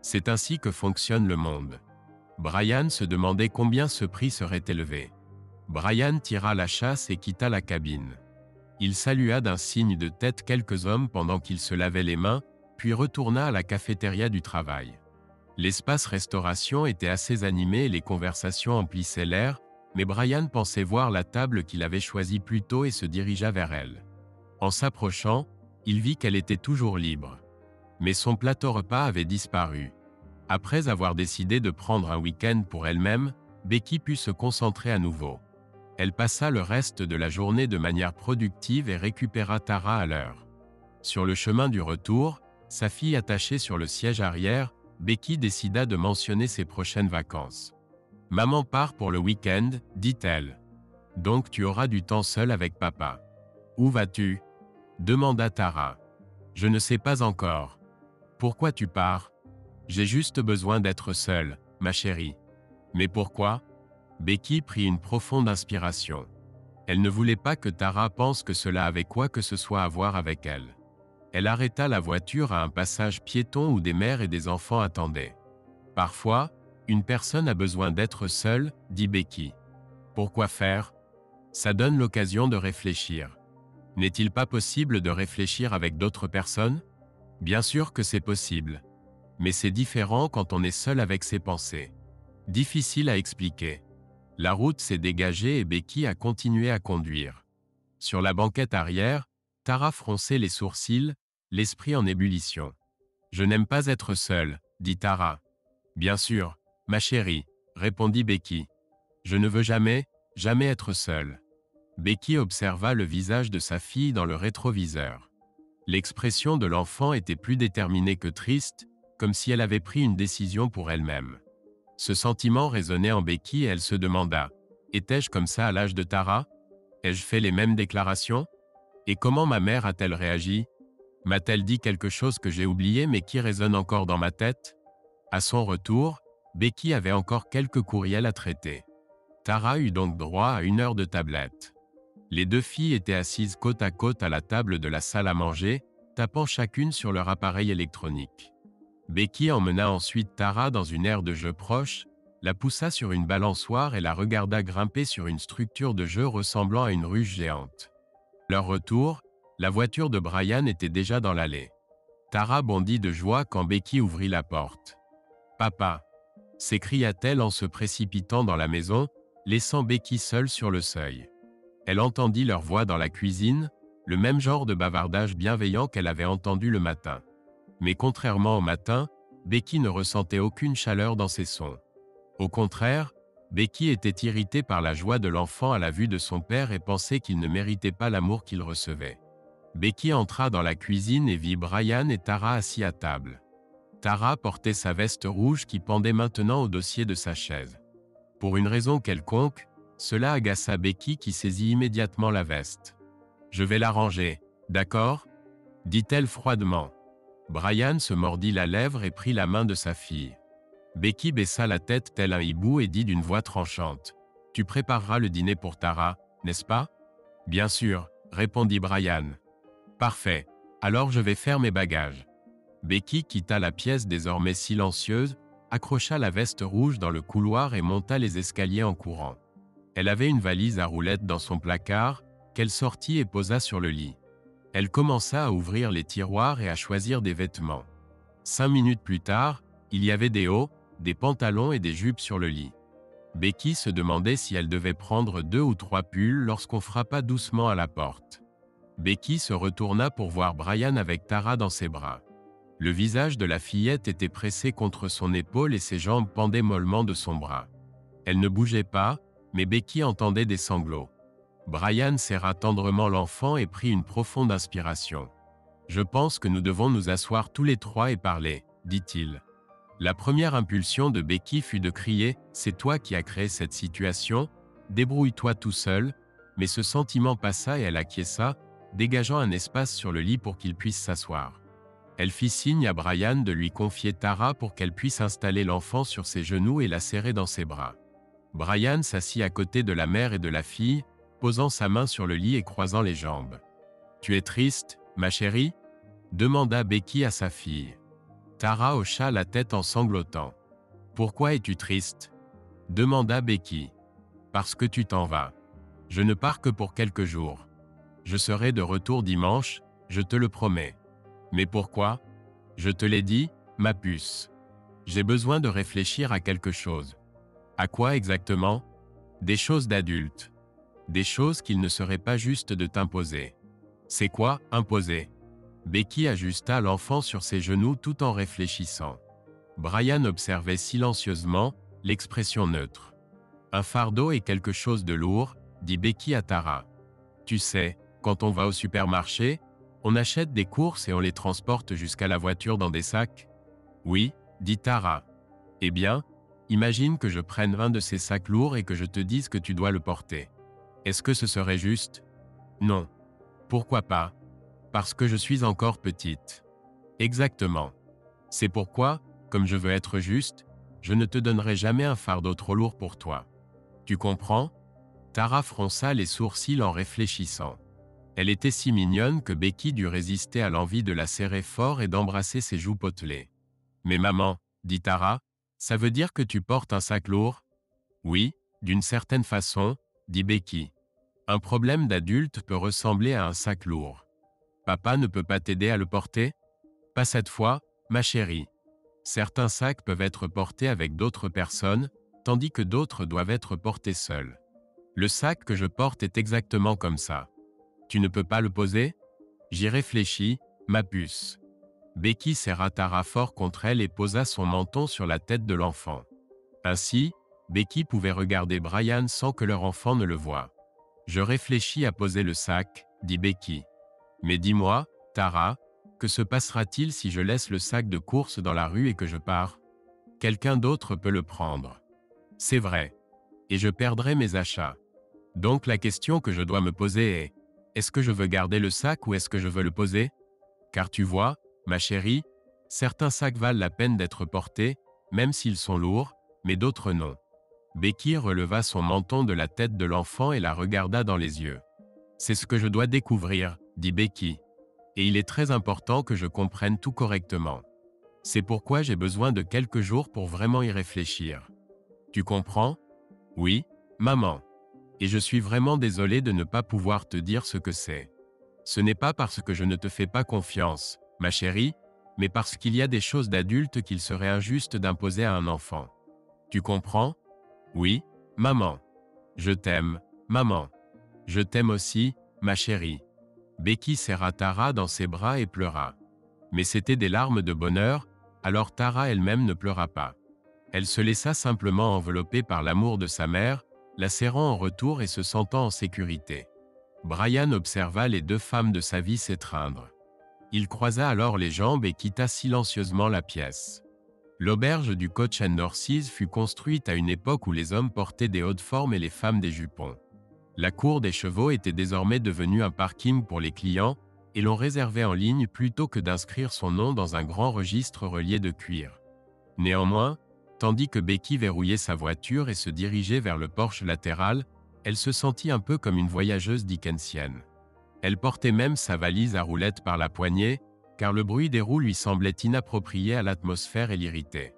S1: C'est ainsi que fonctionne le monde. Brian se demandait combien ce prix serait élevé. Brian tira la chasse et quitta la cabine. Il salua d'un signe de tête quelques hommes pendant qu'il se lavait les mains, puis retourna à la cafétéria du travail. L'espace restauration était assez animé et les conversations emplissaient l'air, mais Brian pensait voir la table qu'il avait choisie plus tôt et se dirigea vers elle. En s'approchant, il vit qu'elle était toujours libre. Mais son plateau repas avait disparu. Après avoir décidé de prendre un week-end pour elle-même, Becky put se concentrer à nouveau. Elle passa le reste de la journée de manière productive et récupéra Tara à l'heure. Sur le chemin du retour, sa fille attachée sur le siège arrière, Becky décida de mentionner ses prochaines vacances. « Maman part pour le week-end, dit-elle. Donc tu auras du temps seul avec papa. »« Où vas-tu » demanda Tara. « Je ne sais pas encore. »« Pourquoi tu pars ?»« J'ai juste besoin d'être seule, ma chérie. »« Mais pourquoi ?» Becky prit une profonde inspiration. Elle ne voulait pas que Tara pense que cela avait quoi que ce soit à voir avec elle. Elle arrêta la voiture à un passage piéton où des mères et des enfants attendaient. « Parfois, une personne a besoin d'être seule, dit Becky. Pourquoi faire ? Ça donne l'occasion de réfléchir. N'est-il pas possible de réfléchir avec d'autres personnes ? Bien sûr que c'est possible. Mais c'est différent quand on est seul avec ses pensées. Difficile à expliquer. La route s'est dégagée et Becky a continué à conduire. Sur la banquette arrière, Tara fronçait les sourcils, l'esprit en ébullition. « Je n'aime pas être seule, dit Tara. »« Bien sûr, ma chérie, répondit Becky. Je ne veux jamais, jamais être seule. » Becky observa le visage de sa fille dans le rétroviseur. L'expression de l'enfant était plus déterminée que triste, comme si elle avait pris une décision pour elle-même. Ce sentiment résonnait en Becky et elle se demanda « Étais-je comme ça à l'âge de Tara ? Ai-je fait les mêmes déclarations ? Et comment ma mère a-t-elle réagi ? M'a-t-elle dit quelque chose que j'ai oublié mais qui résonne encore dans ma tête ?» À son retour, Becky avait encore quelques courriels à traiter. Tara eut donc droit à 1 heure de tablette. Les deux filles étaient assises côte à côte à la table de la salle à manger, tapant chacune sur leur appareil électronique. Becky emmena ensuite Tara dans une aire de jeu proche, la poussa sur une balançoire et la regarda grimper sur une structure de jeu ressemblant à une ruche géante. Leur retour, la voiture de Brian était déjà dans l'allée. Tara bondit de joie quand Becky ouvrit la porte. « Papa !» s'écria-t-elle en se précipitant dans la maison, laissant Becky seule sur le seuil. Elle entendit leur voix dans la cuisine, le même genre de bavardage bienveillant qu'elle avait entendu le matin. Mais contrairement au matin, Becky ne ressentait aucune chaleur dans ses sons. Au contraire, Becky était irritée par la joie de l'enfant à la vue de son père et pensait qu'il ne méritait pas l'amour qu'il recevait. Becky entra dans la cuisine et vit Brian et Tara assis à table. Tara portait sa veste rouge qui pendait maintenant au dossier de sa chaise. Pour une raison quelconque, cela agaça Becky qui saisit immédiatement la veste. « Je vais la ranger, d'accord ?» dit-elle froidement. Brian se mordit la lèvre et prit la main de sa fille. Becky baissa la tête tel un hibou et dit d'une voix tranchante. « Tu prépareras le dîner pour Tara, n'est-ce pas ?»« Bien sûr, » répondit Brian. « Parfait, alors je vais faire mes bagages. » Becky quitta la pièce désormais silencieuse, accrocha la veste rouge dans le couloir et monta les escaliers en courant. Elle avait une valise à roulettes dans son placard, qu'elle sortit et posa sur le lit. Elle commença à ouvrir les tiroirs et à choisir des vêtements. 5 minutes plus tard, il y avait des hauts, des pantalons et des jupes sur le lit. Becky se demandait si elle devait prendre 2 ou 3 pulls lorsqu'on frappa doucement à la porte. Becky se retourna pour voir Brian avec Tara dans ses bras. Le visage de la fillette était pressé contre son épaule et ses jambes pendaient mollement de son bras. Elle ne bougeait pas, mais Becky entendait des sanglots. Brian serra tendrement l'enfant et prit une profonde inspiration. « Je pense que nous devons nous asseoir tous les trois et parler, dit-il. La première impulsion de Becky fut de crier « C'est toi qui as créé cette situation, débrouille-toi tout seul », mais ce sentiment passa et elle acquiesça, dégageant un espace sur le lit pour qu'il puisse s'asseoir. Elle fit signe à Brian de lui confier Tara pour qu'elle puisse installer l'enfant sur ses genoux et la serrer dans ses bras. Brian s'assit à côté de la mère et de la fille, posant sa main sur le lit et croisant les jambes. « Tu es triste, ma chérie ?» demanda Becky à sa fille. Tara hocha la tête en sanglotant. « Pourquoi es-tu triste ?» demanda Becky. « Parce que tu t'en vas. Je ne pars que pour quelques jours. Je serai de retour dimanche, je te le promets. Mais pourquoi ? Je te l'ai dit, ma puce. J'ai besoin de réfléchir à quelque chose. À quoi exactement ? Des choses d'adultes. Des choses qu'il ne serait pas juste de t'imposer. C'est quoi, imposer ? Becky ajusta l'enfant sur ses genoux tout en réfléchissant. Brian observait silencieusement, l'expression neutre. Un fardeau est quelque chose de lourd, dit Becky à Tara. Tu sais, quand on va au supermarché, on achète des courses et on les transporte jusqu'à la voiture dans des sacs ? Oui, dit Tara. Eh bien, imagine que je prenne un de ces sacs lourds et que je te dise que tu dois le porter. Est-ce que ce serait juste ? Non. Pourquoi pas ? Parce que je suis encore petite. Exactement. C'est pourquoi, comme je veux être juste, je ne te donnerai jamais un fardeau trop lourd pour toi. Tu comprends ? Tara fronça les sourcils en réfléchissant. Elle était si mignonne que Becky dut résister à l'envie de la serrer fort et d'embrasser ses joues potelées. « Mais maman, dit Tara, ça veut dire que tu portes un sac lourd ? » Oui, d'une certaine façon, dit Becky. Un problème d'adulte peut ressembler à un sac lourd. Papa ne peut pas t'aider à le porter ? Pas cette fois, ma chérie. Certains sacs peuvent être portés avec d'autres personnes, tandis que d'autres doivent être portés seuls. Le sac que je porte est exactement comme ça. Tu ne peux pas le poser ? J'y réfléchis, ma puce. Becky serra Tara fort contre elle et posa son menton sur la tête de l'enfant. Ainsi, Becky pouvait regarder Brian sans que leur enfant ne le voie. Je réfléchis à poser le sac, dit Becky. Mais dis-moi, Tara, que se passera-t-il si je laisse le sac de course dans la rue et que je pars ? Quelqu'un d'autre peut le prendre. C'est vrai. Et je perdrai mes achats. Donc la question que je dois me poser est, est-ce que je veux garder le sac ou est-ce que je veux le poser ? Car tu vois, ma chérie, certains sacs valent la peine d'être portés, même s'ils sont lourds, mais d'autres non. Becky releva son menton de la tête de l'enfant et la regarda dans les yeux. C'est ce que je dois découvrir, dit Becky. Et il est très important que je comprenne tout correctement. C'est pourquoi j'ai besoin de quelques jours pour vraiment y réfléchir. Tu comprends ? Oui, maman. Et je suis vraiment désolé de ne pas pouvoir te dire ce que c'est. Ce n'est pas parce que je ne te fais pas confiance, ma chérie, mais parce qu'il y a des choses d'adultes qu'il serait injuste d'imposer à un enfant. Tu comprends ? Oui, maman. Je t'aime, maman. Je t'aime aussi, ma chérie. Becky serra Tara dans ses bras et pleura. Mais c'étaient des larmes de bonheur, alors Tara elle-même ne pleura pas. Elle se laissa simplement envelopper par l'amour de sa mère, la serrant en retour et se sentant en sécurité. Brian observa les deux femmes de sa vie s'étreindre. Il croisa alors les jambes et quitta silencieusement la pièce. L'auberge du Coach and Horses fut construite à une époque où les hommes portaient des hautes formes et les femmes des jupons. La cour des chevaux était désormais devenue un parking pour les clients et l'on réservait en ligne plutôt que d'inscrire son nom dans un grand registre relié de cuir. Néanmoins, tandis que Becky verrouillait sa voiture et se dirigeait vers le porche latéral, elle se sentit un peu comme une voyageuse dickensienne. Elle portait même sa valise à roulettes par la poignée, car le bruit des roues lui semblait inapproprié à l'atmosphère et l'irritait.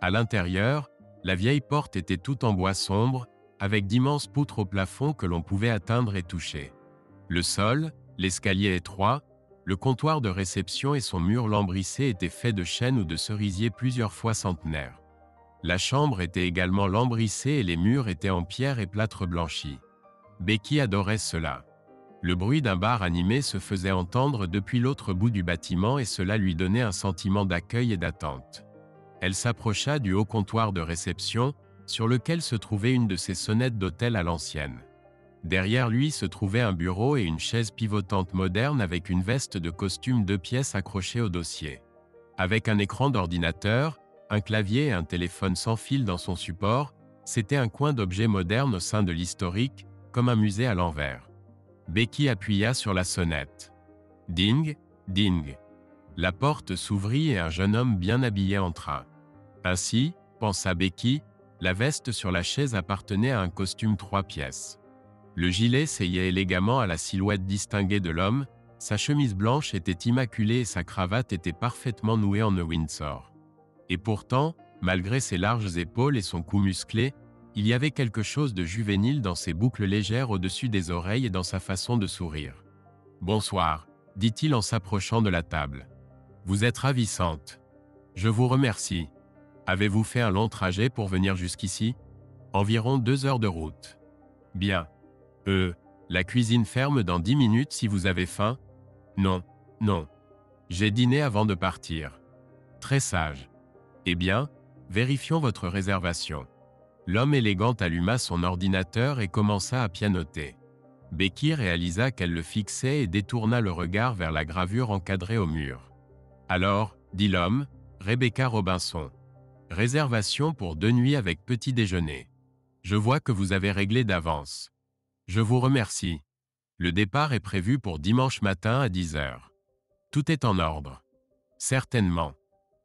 S1: À l'intérieur, la vieille porte était toute en bois sombre, avec d'immenses poutres au plafond que l'on pouvait atteindre et toucher. Le sol, l'escalier étroit, le comptoir de réception et son mur lambrissé étaient faits de chêne ou de cerisier plusieurs fois centenaires. La chambre était également lambrissée et les murs étaient en pierre et plâtre blanchi. Becky adorait cela. Le bruit d'un bar animé se faisait entendre depuis l'autre bout du bâtiment et cela lui donnait un sentiment d'accueil et d'attente. Elle s'approcha du haut comptoir de réception, sur lequel se trouvait une de ces sonnettes d'hôtel à l'ancienne. Derrière lui se trouvait un bureau et une chaise pivotante moderne avec une veste de costume 2 pièces accrochée au dossier. Avec un écran d'ordinateur, un clavier et un téléphone sans fil dans son support, c'était un coin d'objets modernes au sein de l'historique, comme un musée à l'envers. Becky appuya sur la sonnette. Ding, ding. La porte s'ouvrit et un jeune homme bien habillé entra. Ainsi, pensa Becky, la veste sur la chaise appartenait à un costume 3 pièces. Le gilet seyait élégamment à la silhouette distinguée de l'homme, sa chemise blanche était immaculée et sa cravate était parfaitement nouée en nœud Windsor. Et pourtant, malgré ses larges épaules et son cou musclé, il y avait quelque chose de juvénile dans ses boucles légères au-dessus des oreilles et dans sa façon de sourire. « Bonsoir », dit-il en s'approchant de la table. « Vous êtes ravissante. Je vous remercie. Avez-vous fait un long trajet pour venir jusqu'ici ? Environ 2 heures de route. Bien. La cuisine ferme dans 10 minutes si vous avez faim ? Non, non. J'ai dîné avant de partir. Très sage. Eh bien, vérifions votre réservation. » L'homme élégant alluma son ordinateur et commença à pianoter. Becky réalisa qu'elle le fixait et détourna le regard vers la gravure encadrée au mur. « Alors, dit l'homme, Rebecca Robinson. Réservation pour 2 nuits avec petit déjeuner. Je vois que vous avez réglé d'avance. Je vous remercie. Le départ est prévu pour dimanche matin à 10 heures. Tout est en ordre. Certainement.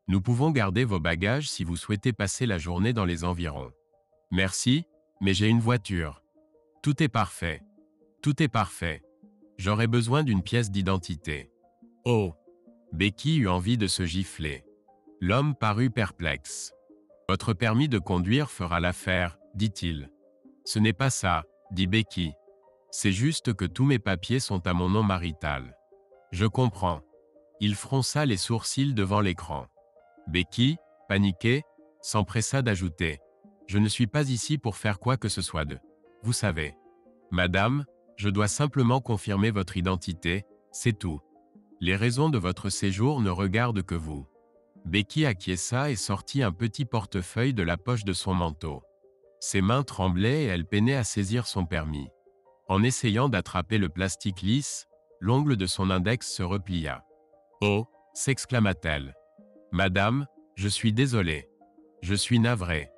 S1: Nous pouvons garder vos bagages si vous souhaitez passer la journée dans les environs. Merci, mais j'ai une voiture. Tout est parfait. Tout est parfait. J'aurais besoin d'une pièce d'identité. Oh! Becky eut envie de se gifler. L'homme parut perplexe. Votre permis de conduire fera l'affaire, dit-il. Ce n'est pas ça, dit Becky. C'est juste que tous mes papiers sont à mon nom marital. Je comprends. Il fronça les sourcils devant l'écran. Becky, paniquée, s'empressa d'ajouter. Je ne suis pas ici pour faire quoi que ce soit de. Vous savez. Madame, je dois simplement confirmer votre identité, c'est tout. Les raisons de votre séjour ne regardent que vous. Becky acquiesça et sortit un petit portefeuille de la poche de son manteau. Ses mains tremblaient et elle peinait à saisir son permis. En essayant d'attraper le plastique lisse, l'ongle de son index se replia. « Oh » s'exclama-t-elle. « Madame, je suis désolée. Je suis navrée. »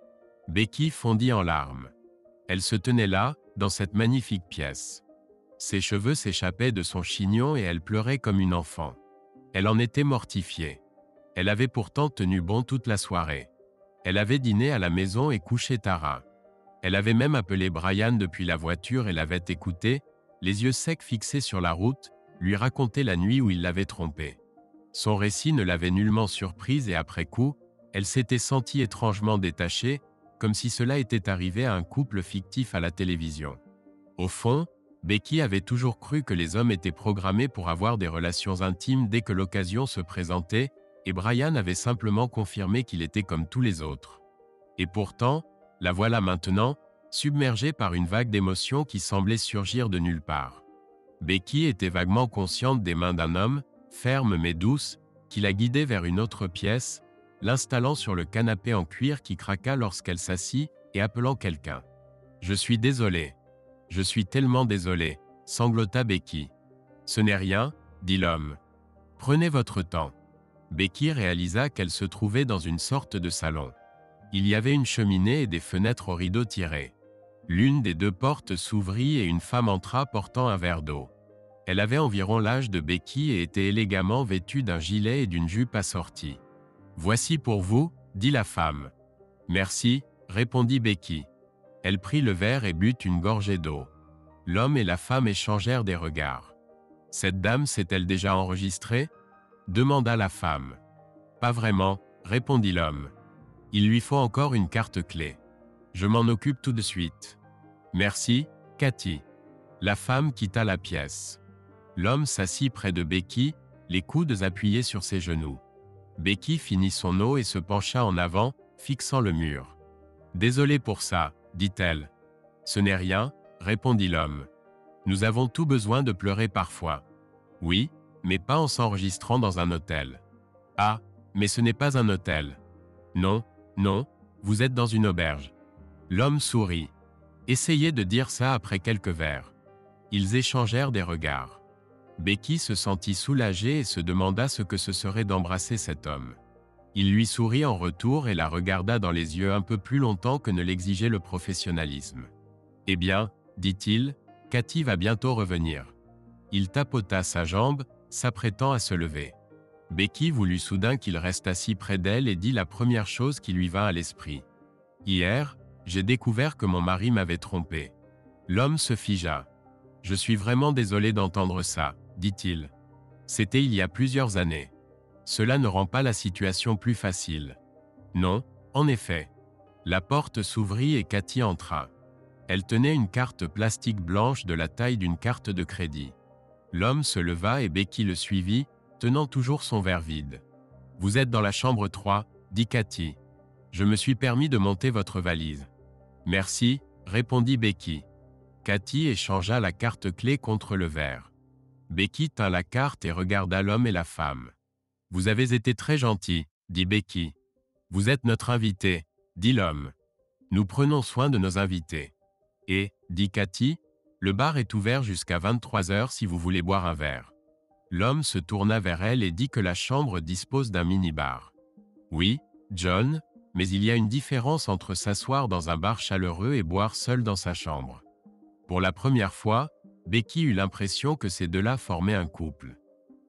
S1: Becky fondit en larmes. Elle se tenait là, dans cette magnifique pièce. Ses cheveux s'échappaient de son chignon et elle pleurait comme une enfant. Elle en était mortifiée. Elle avait pourtant tenu bon toute la soirée. Elle avait dîné à la maison et couché Tara. Elle avait même appelé Brian depuis la voiture et l'avait écouté, les yeux secs fixés sur la route, lui raconter la nuit où il l'avait trompée. Son récit ne l'avait nullement surprise et après coup, elle s'était sentie étrangement détachée, comme si cela était arrivé à un couple fictif à la télévision. Au fond, Becky avait toujours cru que les hommes étaient programmés pour avoir des relations intimes dès que l'occasion se présentait, et Brian avait simplement confirmé qu'il était comme tous les autres. Et pourtant, la voilà maintenant, submergée par une vague d'émotions qui semblait surgir de nulle part. Becky était vaguement consciente des mains d'un homme, ferme mais douce, qui la guidait vers une autre pièce, l'installant sur le canapé en cuir qui craqua lorsqu'elle s'assit et appelant quelqu'un. « Je suis désolée. Je suis tellement désolée, » sanglota Becky. « Ce n'est rien, » dit l'homme. « Prenez votre temps. » Becky réalisa qu'elle se trouvait dans une sorte de salon. Il y avait une cheminée et des fenêtres aux rideaux tirés. L'une des 2 portes s'ouvrit et une femme entra portant un verre d'eau. Elle avait environ l'âge de Becky et était élégamment vêtue d'un gilet et d'une jupe assortie. « Voici pour vous, » dit la femme. « Merci, » répondit Becky. Elle prit le verre et but une gorgée d'eau. L'homme et la femme échangèrent des regards. « Cette dame s'est-elle déjà enregistrée ?» demanda la femme. « Pas vraiment, » répondit l'homme. « Il lui faut encore une carte clé. Je m'en occupe tout de suite. » « Merci, Cathy. » La femme quitta la pièce. L'homme s'assit près de Becky, les coudes appuyés sur ses genoux. Becky finit son eau et se pencha en avant, fixant le mur. « Désolée pour ça, » dit-elle. « Ce n'est rien, » répondit l'homme. « Nous avons tout besoin de pleurer parfois. »« Oui, mais pas en s'enregistrant dans un hôtel. »« Ah, mais ce n'est pas un hôtel. »« Non, non, vous êtes dans une auberge. » L'homme sourit. « Essayez de dire ça après quelques verres. » Ils échangèrent des regards. Becky se sentit soulagée et se demanda ce que ce serait d'embrasser cet homme. Il lui sourit en retour et la regarda dans les yeux un peu plus longtemps que ne l'exigeait le professionnalisme. « Eh bien, dit-il, Cathy va bientôt revenir. » Il tapota sa jambe, s'apprêtant à se lever. Becky voulut soudain qu'il reste assis près d'elle et dit la première chose qui lui vint à l'esprit. « Hier, j'ai découvert que mon mari m'avait trompé. » L'homme se figea. « Je suis vraiment désolé d'entendre ça, » dit-il. « C'était il y a plusieurs années. Cela ne rend pas la situation plus facile. » Non, en effet. La porte s'ouvrit et Cathy entra. Elle tenait une carte plastique blanche de la taille d'une carte de crédit. L'homme se leva et Becky le suivit, tenant toujours son verre vide. « Vous êtes dans la chambre 3, dit Cathy. Je me suis permis de monter votre valise. »« Merci, » répondit Becky. Cathy échangea la carte clé contre le verre. Becky tint la carte et regarda l'homme et la femme. « Vous avez été très gentils, » dit Becky. « Vous êtes notre invité, » dit l'homme. « Nous prenons soin de nos invités. »« Et, » dit Cathy, « le bar est ouvert jusqu'à 23h si vous voulez boire un verre. » L'homme se tourna vers elle et dit que la chambre dispose d'un mini-bar. « Oui, John, mais il y a une différence entre s'asseoir dans un bar chaleureux et boire seul dans sa chambre. » Pour la première fois, Becky eut l'impression que ces deux-là formaient un couple.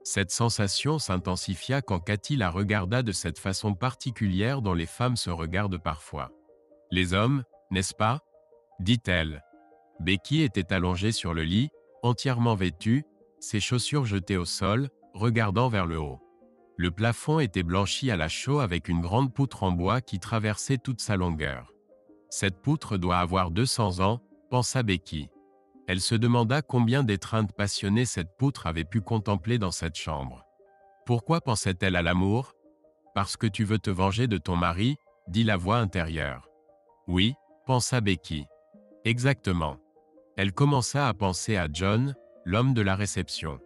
S1: Cette sensation s'intensifia quand Cathy la regarda de cette façon particulière dont les femmes se regardent parfois. « Les hommes, n'est-ce pas ?» dit-elle. Becky était allongée sur le lit, entièrement vêtue, ses chaussures jetées au sol, regardant vers le haut. Le plafond était blanchi à la chaux avec une grande poutre en bois qui traversait toute sa longueur. Cette poutre doit avoir 200 ans, pensa Becky. Elle se demanda combien d'étreintes passionnées cette poutre avait pu contempler dans cette chambre. Pourquoi pensait-elle à l'amour? Parce que tu veux te venger de ton mari, dit la voix intérieure. Oui, pensa Becky. Exactement. Elle commença à penser à John, l'homme de la réception.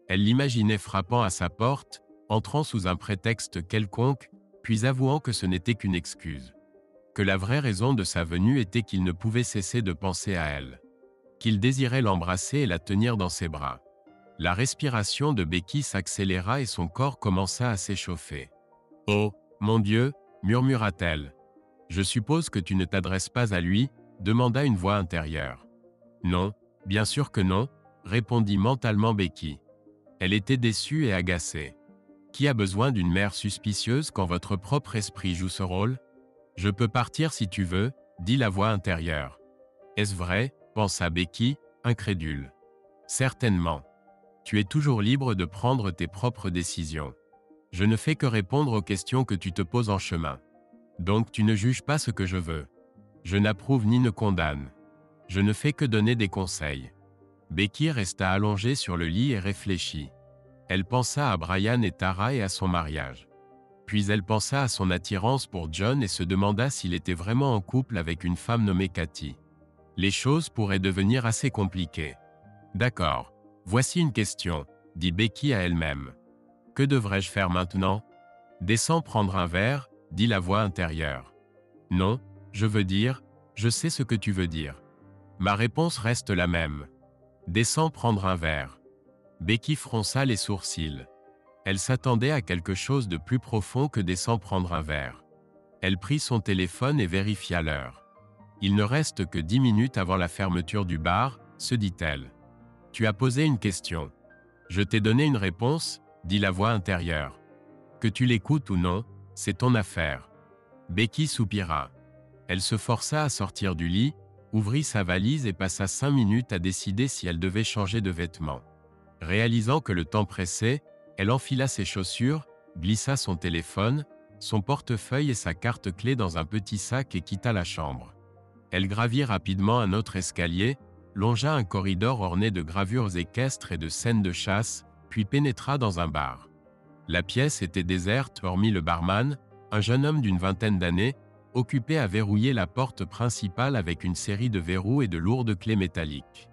S1: Elle l'imaginait frappant à sa porte, entrant sous un prétexte quelconque, puis avouant que ce n'était qu'une excuse. Que la vraie raison de sa venue était qu'il ne pouvait cesser de penser à elle. Qu'il désirait l'embrasser et la tenir dans ses bras. La respiration de Becky s'accéléra et son corps commença à s'échauffer. « Oh, mon Dieu !» murmura-t-elle. « Je suppose que tu ne t'adresses pas à lui ?» demanda une voix intérieure. « Non, bien sûr que non », répondit mentalement Becky. Elle était déçue et agacée. Qui a besoin d'une mère suspicieuse quand votre propre esprit joue ce rôle? Je peux partir si tu veux, dit la voix intérieure. Est-ce vrai? Pensa Becky, incrédule. Certainement. Tu es toujours libre de prendre tes propres décisions. Je ne fais que répondre aux questions que tu te poses en chemin. Donc tu ne juges pas ce que je veux. Je n'approuve ni ne condamne. Je ne fais que donner des conseils. Becky resta allongée sur le lit et réfléchit. Elle pensa à Brian et Tara et à son mariage. Puis elle pensa à son attirance pour John et se demanda s'il était vraiment en couple avec une femme nommée Cathy. Les choses pourraient devenir assez compliquées. D'accord, voici une question, dit Becky à elle-même. Que devrais-je faire maintenant? Descends prendre un verre, dit la voix intérieure. Non, je veux dire, je sais ce que tu veux dire. Ma réponse reste la même. Descends prendre un verre. Becky fronça les sourcils. Elle s'attendait à quelque chose de plus profond que descends prendre un verre. Elle prit son téléphone et vérifia l'heure. Il ne reste que 10 minutes avant la fermeture du bar, se dit-elle. Tu as posé une question. Je t'ai donné une réponse, dit la voix intérieure. Que tu l'écoutes ou non, c'est ton affaire. Becky soupira. Elle se força à sortir du lit, ouvrit sa valise et passa 5 minutes à décider si elle devait changer de vêtements. Réalisant que le temps pressait, elle enfila ses chaussures, glissa son téléphone, son portefeuille et sa carte clé dans un petit sac et quitta la chambre. Elle gravit rapidement un autre escalier, longea un corridor orné de gravures équestres et de scènes de chasse, puis pénétra dans un bar. La pièce était déserte hormis le barman, un jeune homme d'une vingtaine d'années, occupé à verrouiller la porte principale avec une série de verrous et de lourdes clés métalliques.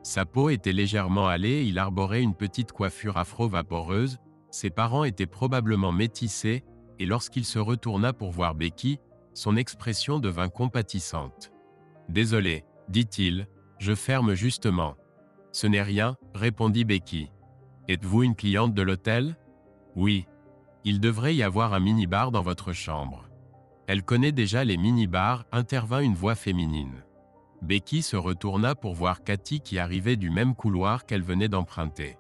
S1: Sa peau était légèrement hâlée et il arborait une petite coiffure afro-vaporeuse, ses parents étaient probablement métissés, et lorsqu'il se retourna pour voir Becky, son expression devint compatissante. « Désolé, dit-il, je ferme justement. » Ce n'est rien, répondit Becky. Êtes-vous une cliente de l'hôtel? Oui. Il devrait y avoir un mini-bar dans votre chambre. Elle connaît déjà les mini-bars, intervint une voix féminine. Becky se retourna pour voir Cathy qui arrivait du même couloir qu'elle venait d'emprunter.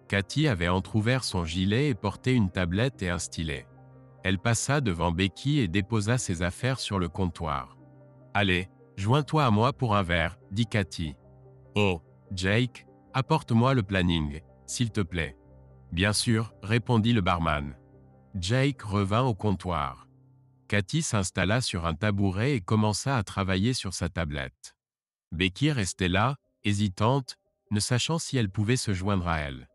S1: Cathy avait entrouvert son gilet et portait une tablette et un stylet. Elle passa devant Becky et déposa ses affaires sur le comptoir. « Allez, joins-toi à moi pour un verre, » dit Cathy. « Oh, Jake, apporte-moi le planning, s'il te plaît. »« Bien sûr, » répondit le barman. Jake revint au comptoir. Cathy s'installa sur un tabouret et commença à travailler sur sa tablette. Becky restait là, hésitante, ne sachant si elle pouvait se joindre à elle.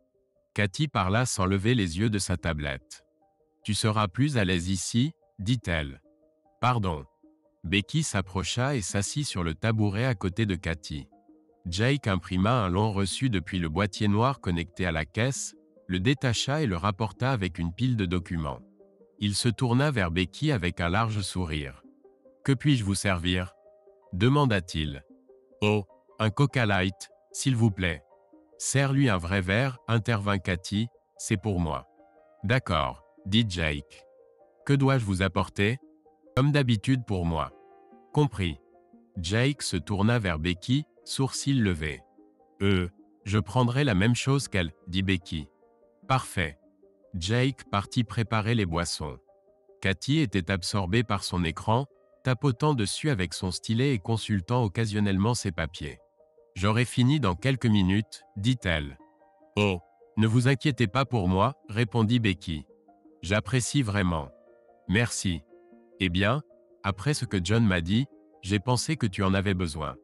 S1: Cathy parla sans lever les yeux de sa tablette. « Tu seras plus à l'aise ici, » dit-elle. « Pardon. » Becky s'approcha et s'assit sur le tabouret à côté de Cathy. Jake imprima un long reçu depuis le boîtier noir connecté à la caisse, le détacha et le rapporta avec une pile de documents. Il se tourna vers Becky avec un large sourire. « Que puis-je vous servir ?» demanda-t-il. « Oh, un Coca Light, s'il vous plaît. »« Serre-lui un vrai verre, » intervint Cathy, « c'est pour moi. »« D'accord, » dit Jake. « Que dois-je vous apporter ? » ?»« Comme d'habitude pour moi. »« Compris. » Jake se tourna vers Becky, sourcils levés. « Je prendrai la même chose qu'elle, » dit Becky. « Parfait. » Jake partit préparer les boissons. Cathy était absorbée par son écran, tapotant dessus avec son stylet et consultant occasionnellement ses papiers. « J'aurai fini dans quelques minutes, » dit-elle. « Oh, ne vous inquiétez pas pour moi, » répondit Becky. « J'apprécie vraiment. »« Merci. Eh bien, après ce que John m'a dit, j'ai pensé que tu en avais besoin. »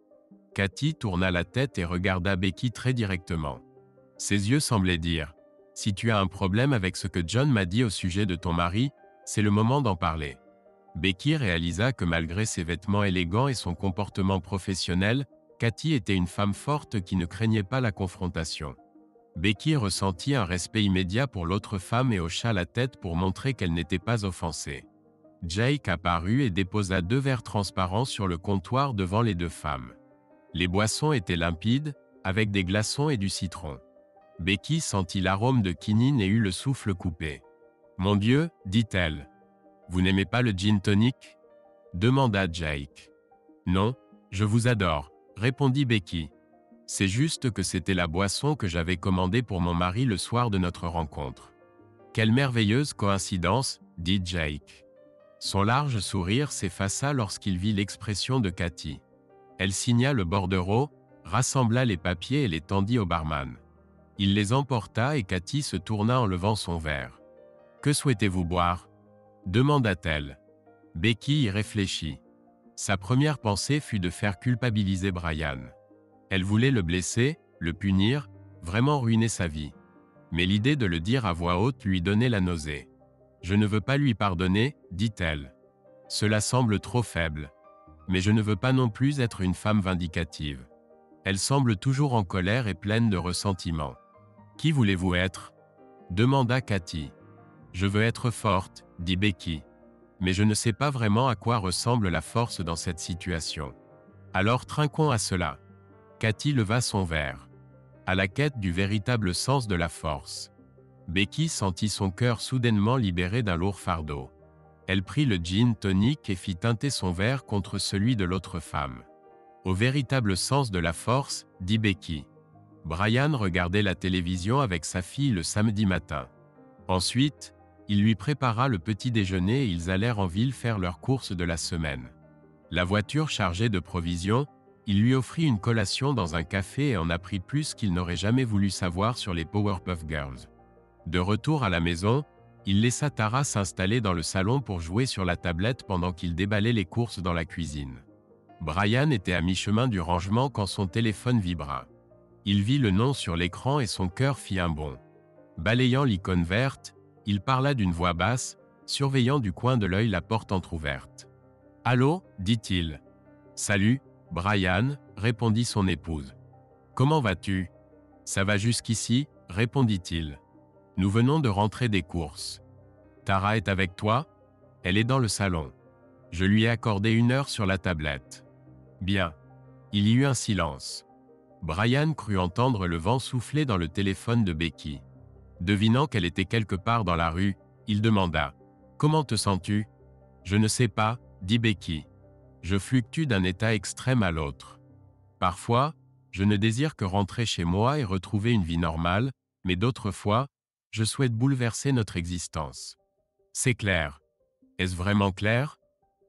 S1: Cathy tourna la tête et regarda Becky très directement. Ses yeux semblaient dire « Si tu as un problème avec ce que John m'a dit au sujet de ton mari, c'est le moment d'en parler. » Becky réalisa que malgré ses vêtements élégants et son comportement professionnel, Cathy était une femme forte qui ne craignait pas la confrontation. Becky ressentit un respect immédiat pour l'autre femme et hocha la tête pour montrer qu'elle n'était pas offensée. Jake apparut et déposa 2 verres transparents sur le comptoir devant les 2 femmes. Les boissons étaient limpides, avec des glaçons et du citron. Becky sentit l'arôme de quinine et eut le souffle coupé. « Mon Dieu, » dit-elle. « Vous n'aimez pas le gin tonic ?» demanda Jake. « Non, je vous adore, » répondit Becky. « C'est juste que c'était la boisson que j'avais commandée pour mon mari le soir de notre rencontre. »« Quelle merveilleuse coïncidence, » dit Jake. Son large sourire s'effaça lorsqu'il vit l'expression de Cathy. Elle signa le bordereau, rassembla les papiers et les tendit au barman. Il les emporta et Cathy se tourna en levant son verre. « Que souhaitez-vous boire ?» demanda-t-elle. Becky y réfléchit. Sa première pensée fut de faire culpabiliser Brian. Elle voulait le blesser, le punir, vraiment ruiner sa vie. Mais l'idée de le dire à voix haute lui donnait la nausée. « Je ne veux pas lui pardonner, » dit-elle. « Cela semble trop faible. Mais je ne veux pas non plus être une femme vindicative. Elle semble toujours en colère et pleine de ressentiment. »« Qui voulez-vous être ?» demanda Cathy. « Je veux être forte, » dit Becky. « Mais je ne sais pas vraiment à quoi ressemble la force dans cette situation. Alors trinquons à cela. » Cathy leva son verre. À la quête du véritable sens de la force. Becky sentit son cœur soudainement libéré d'un lourd fardeau. Elle prit le gin tonic et fit teinter son verre contre celui de l'autre femme. « Au véritable sens de la force, » dit Becky. Brian regardait la télévision avec sa fille le samedi matin. Ensuite, il lui prépara le petit déjeuner et ils allèrent en ville faire leurs courses de la semaine. La voiture chargée de provisions, il lui offrit une collation dans un café et en apprit plus qu'il n'aurait jamais voulu savoir sur les Powerpuff Girls. De retour à la maison, il laissa Tara s'installer dans le salon pour jouer sur la tablette pendant qu'il déballait les courses dans la cuisine. Brian était à mi-chemin du rangement quand son téléphone vibra. Il vit le nom sur l'écran et son cœur fit un bond. Balayant l'icône verte, il parla d'une voix basse, surveillant du coin de l'œil la porte entr'ouverte. « Allô ?» dit-il. « Salut, Brian, » répondit son épouse. « Comment vas-tu ? » « Ça va jusqu'ici, » répondit-il. « Nous venons de rentrer des courses. Tara est avec toi ? Elle est dans le salon. Je lui ai accordé 1 heure sur la tablette. » Bien. Il y eut un silence. Brian crut entendre le vent souffler dans le téléphone de Becky. Devinant qu'elle était quelque part dans la rue, il demanda « Comment te sens-tu » ? « Je ne sais pas, » dit Becky. « Je fluctue d'un état extrême à l'autre. Parfois, je ne désire que rentrer chez moi et retrouver une vie normale, mais d'autres fois, je souhaite bouleverser notre existence. » C'est clair. Est-ce vraiment clair ?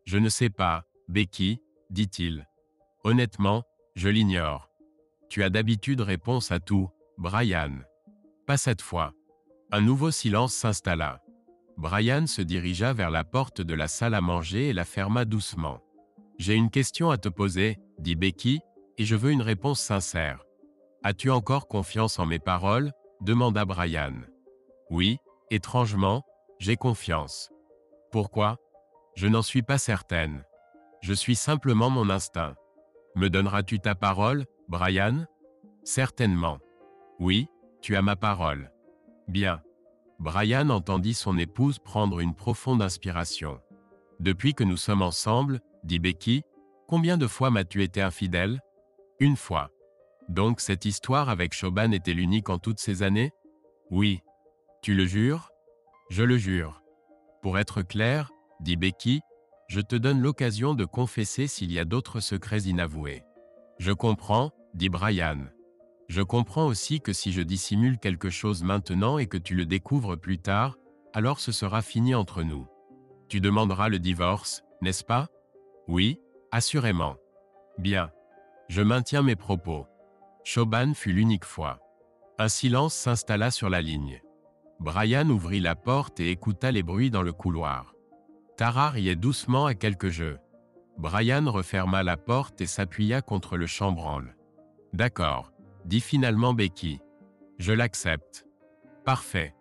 S1: Je ne sais pas, Becky, dit-il. Honnêtement, je l'ignore. Tu as d'habitude réponse à tout, Brian. Pas cette fois. Un nouveau silence s'installa. Brian se dirigea vers la porte de la salle à manger et la ferma doucement. J'ai une question à te poser, dit Becky, et je veux une réponse sincère. As-tu encore confiance en mes paroles ? Demanda Brian. Oui, étrangement, j'ai confiance. Pourquoi ? Je n'en suis pas certaine. Je suis simplement mon instinct. Me donneras-tu ta parole, Brian ? Certainement. Oui, tu as ma parole. Bien. Brian entendit son épouse prendre une profonde inspiration. Depuis que nous sommes ensemble, dit Becky, combien de fois m'as-tu été infidèle ? Une fois. Donc cette histoire avec Siobhan était l'unique en toutes ces années ? Oui. Tu le jures ? Je le jure. Pour être clair, dit Becky, je te donne l'occasion de confesser s'il y a d'autres secrets inavoués. Je comprends, dit Brian. Je comprends aussi que si je dissimule quelque chose maintenant et que tu le découvres plus tard, alors ce sera fini entre nous. Tu demanderas le divorce, n'est-ce pas ? Oui, assurément. Bien. Je maintiens mes propos. Siobhan fut l'unique fois. Un silence s'installa sur la ligne. Brian ouvrit la porte et écouta les bruits dans le couloir. Tara riait doucement à quelques jeux. Brian referma la porte et s'appuya contre le chambranle. D'accord, dit finalement Becky. Je l'accepte. Parfait.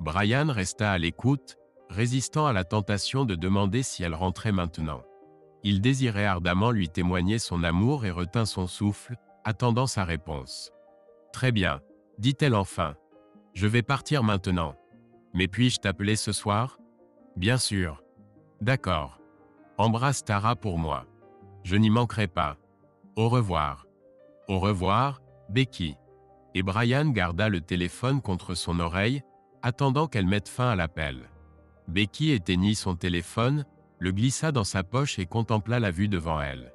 S1: Brian resta à l'écoute, résistant à la tentation de demander si elle rentrait maintenant. Il désirait ardemment lui témoigner son amour et retint son souffle, attendant sa réponse. Très bien, dit-elle enfin. Je vais partir maintenant. Mais puis-je t'appeler ce soir ? Bien sûr. D'accord. Embrasse Tara pour moi. Je n'y manquerai pas. Au revoir. Au revoir, Becky. Et Brian garda le téléphone contre son oreille, attendant qu'elle mette fin à l'appel. Becky éteignit son téléphone, le glissa dans sa poche et contempla la vue devant elle.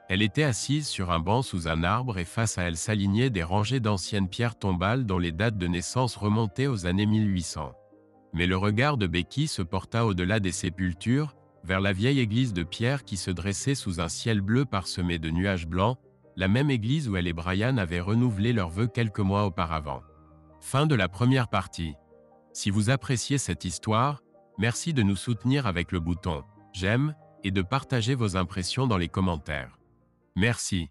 S1: Elle était assise sur un banc sous un arbre et face à elle s'alignaient des rangées d'anciennes pierres tombales dont les dates de naissance remontaient aux années 1800. Mais le regard de Becky se porta au-delà des sépultures, vers la vieille église de pierre qui se dressait sous un ciel bleu parsemé de nuages blancs, la même église où elle et Brian avaient renouvelé leurs vœux quelques mois auparavant. Fin de la première partie. Si vous appréciez cette histoire, merci de nous soutenir avec le bouton « J'aime » et de partager vos impressions dans les commentaires. Merci.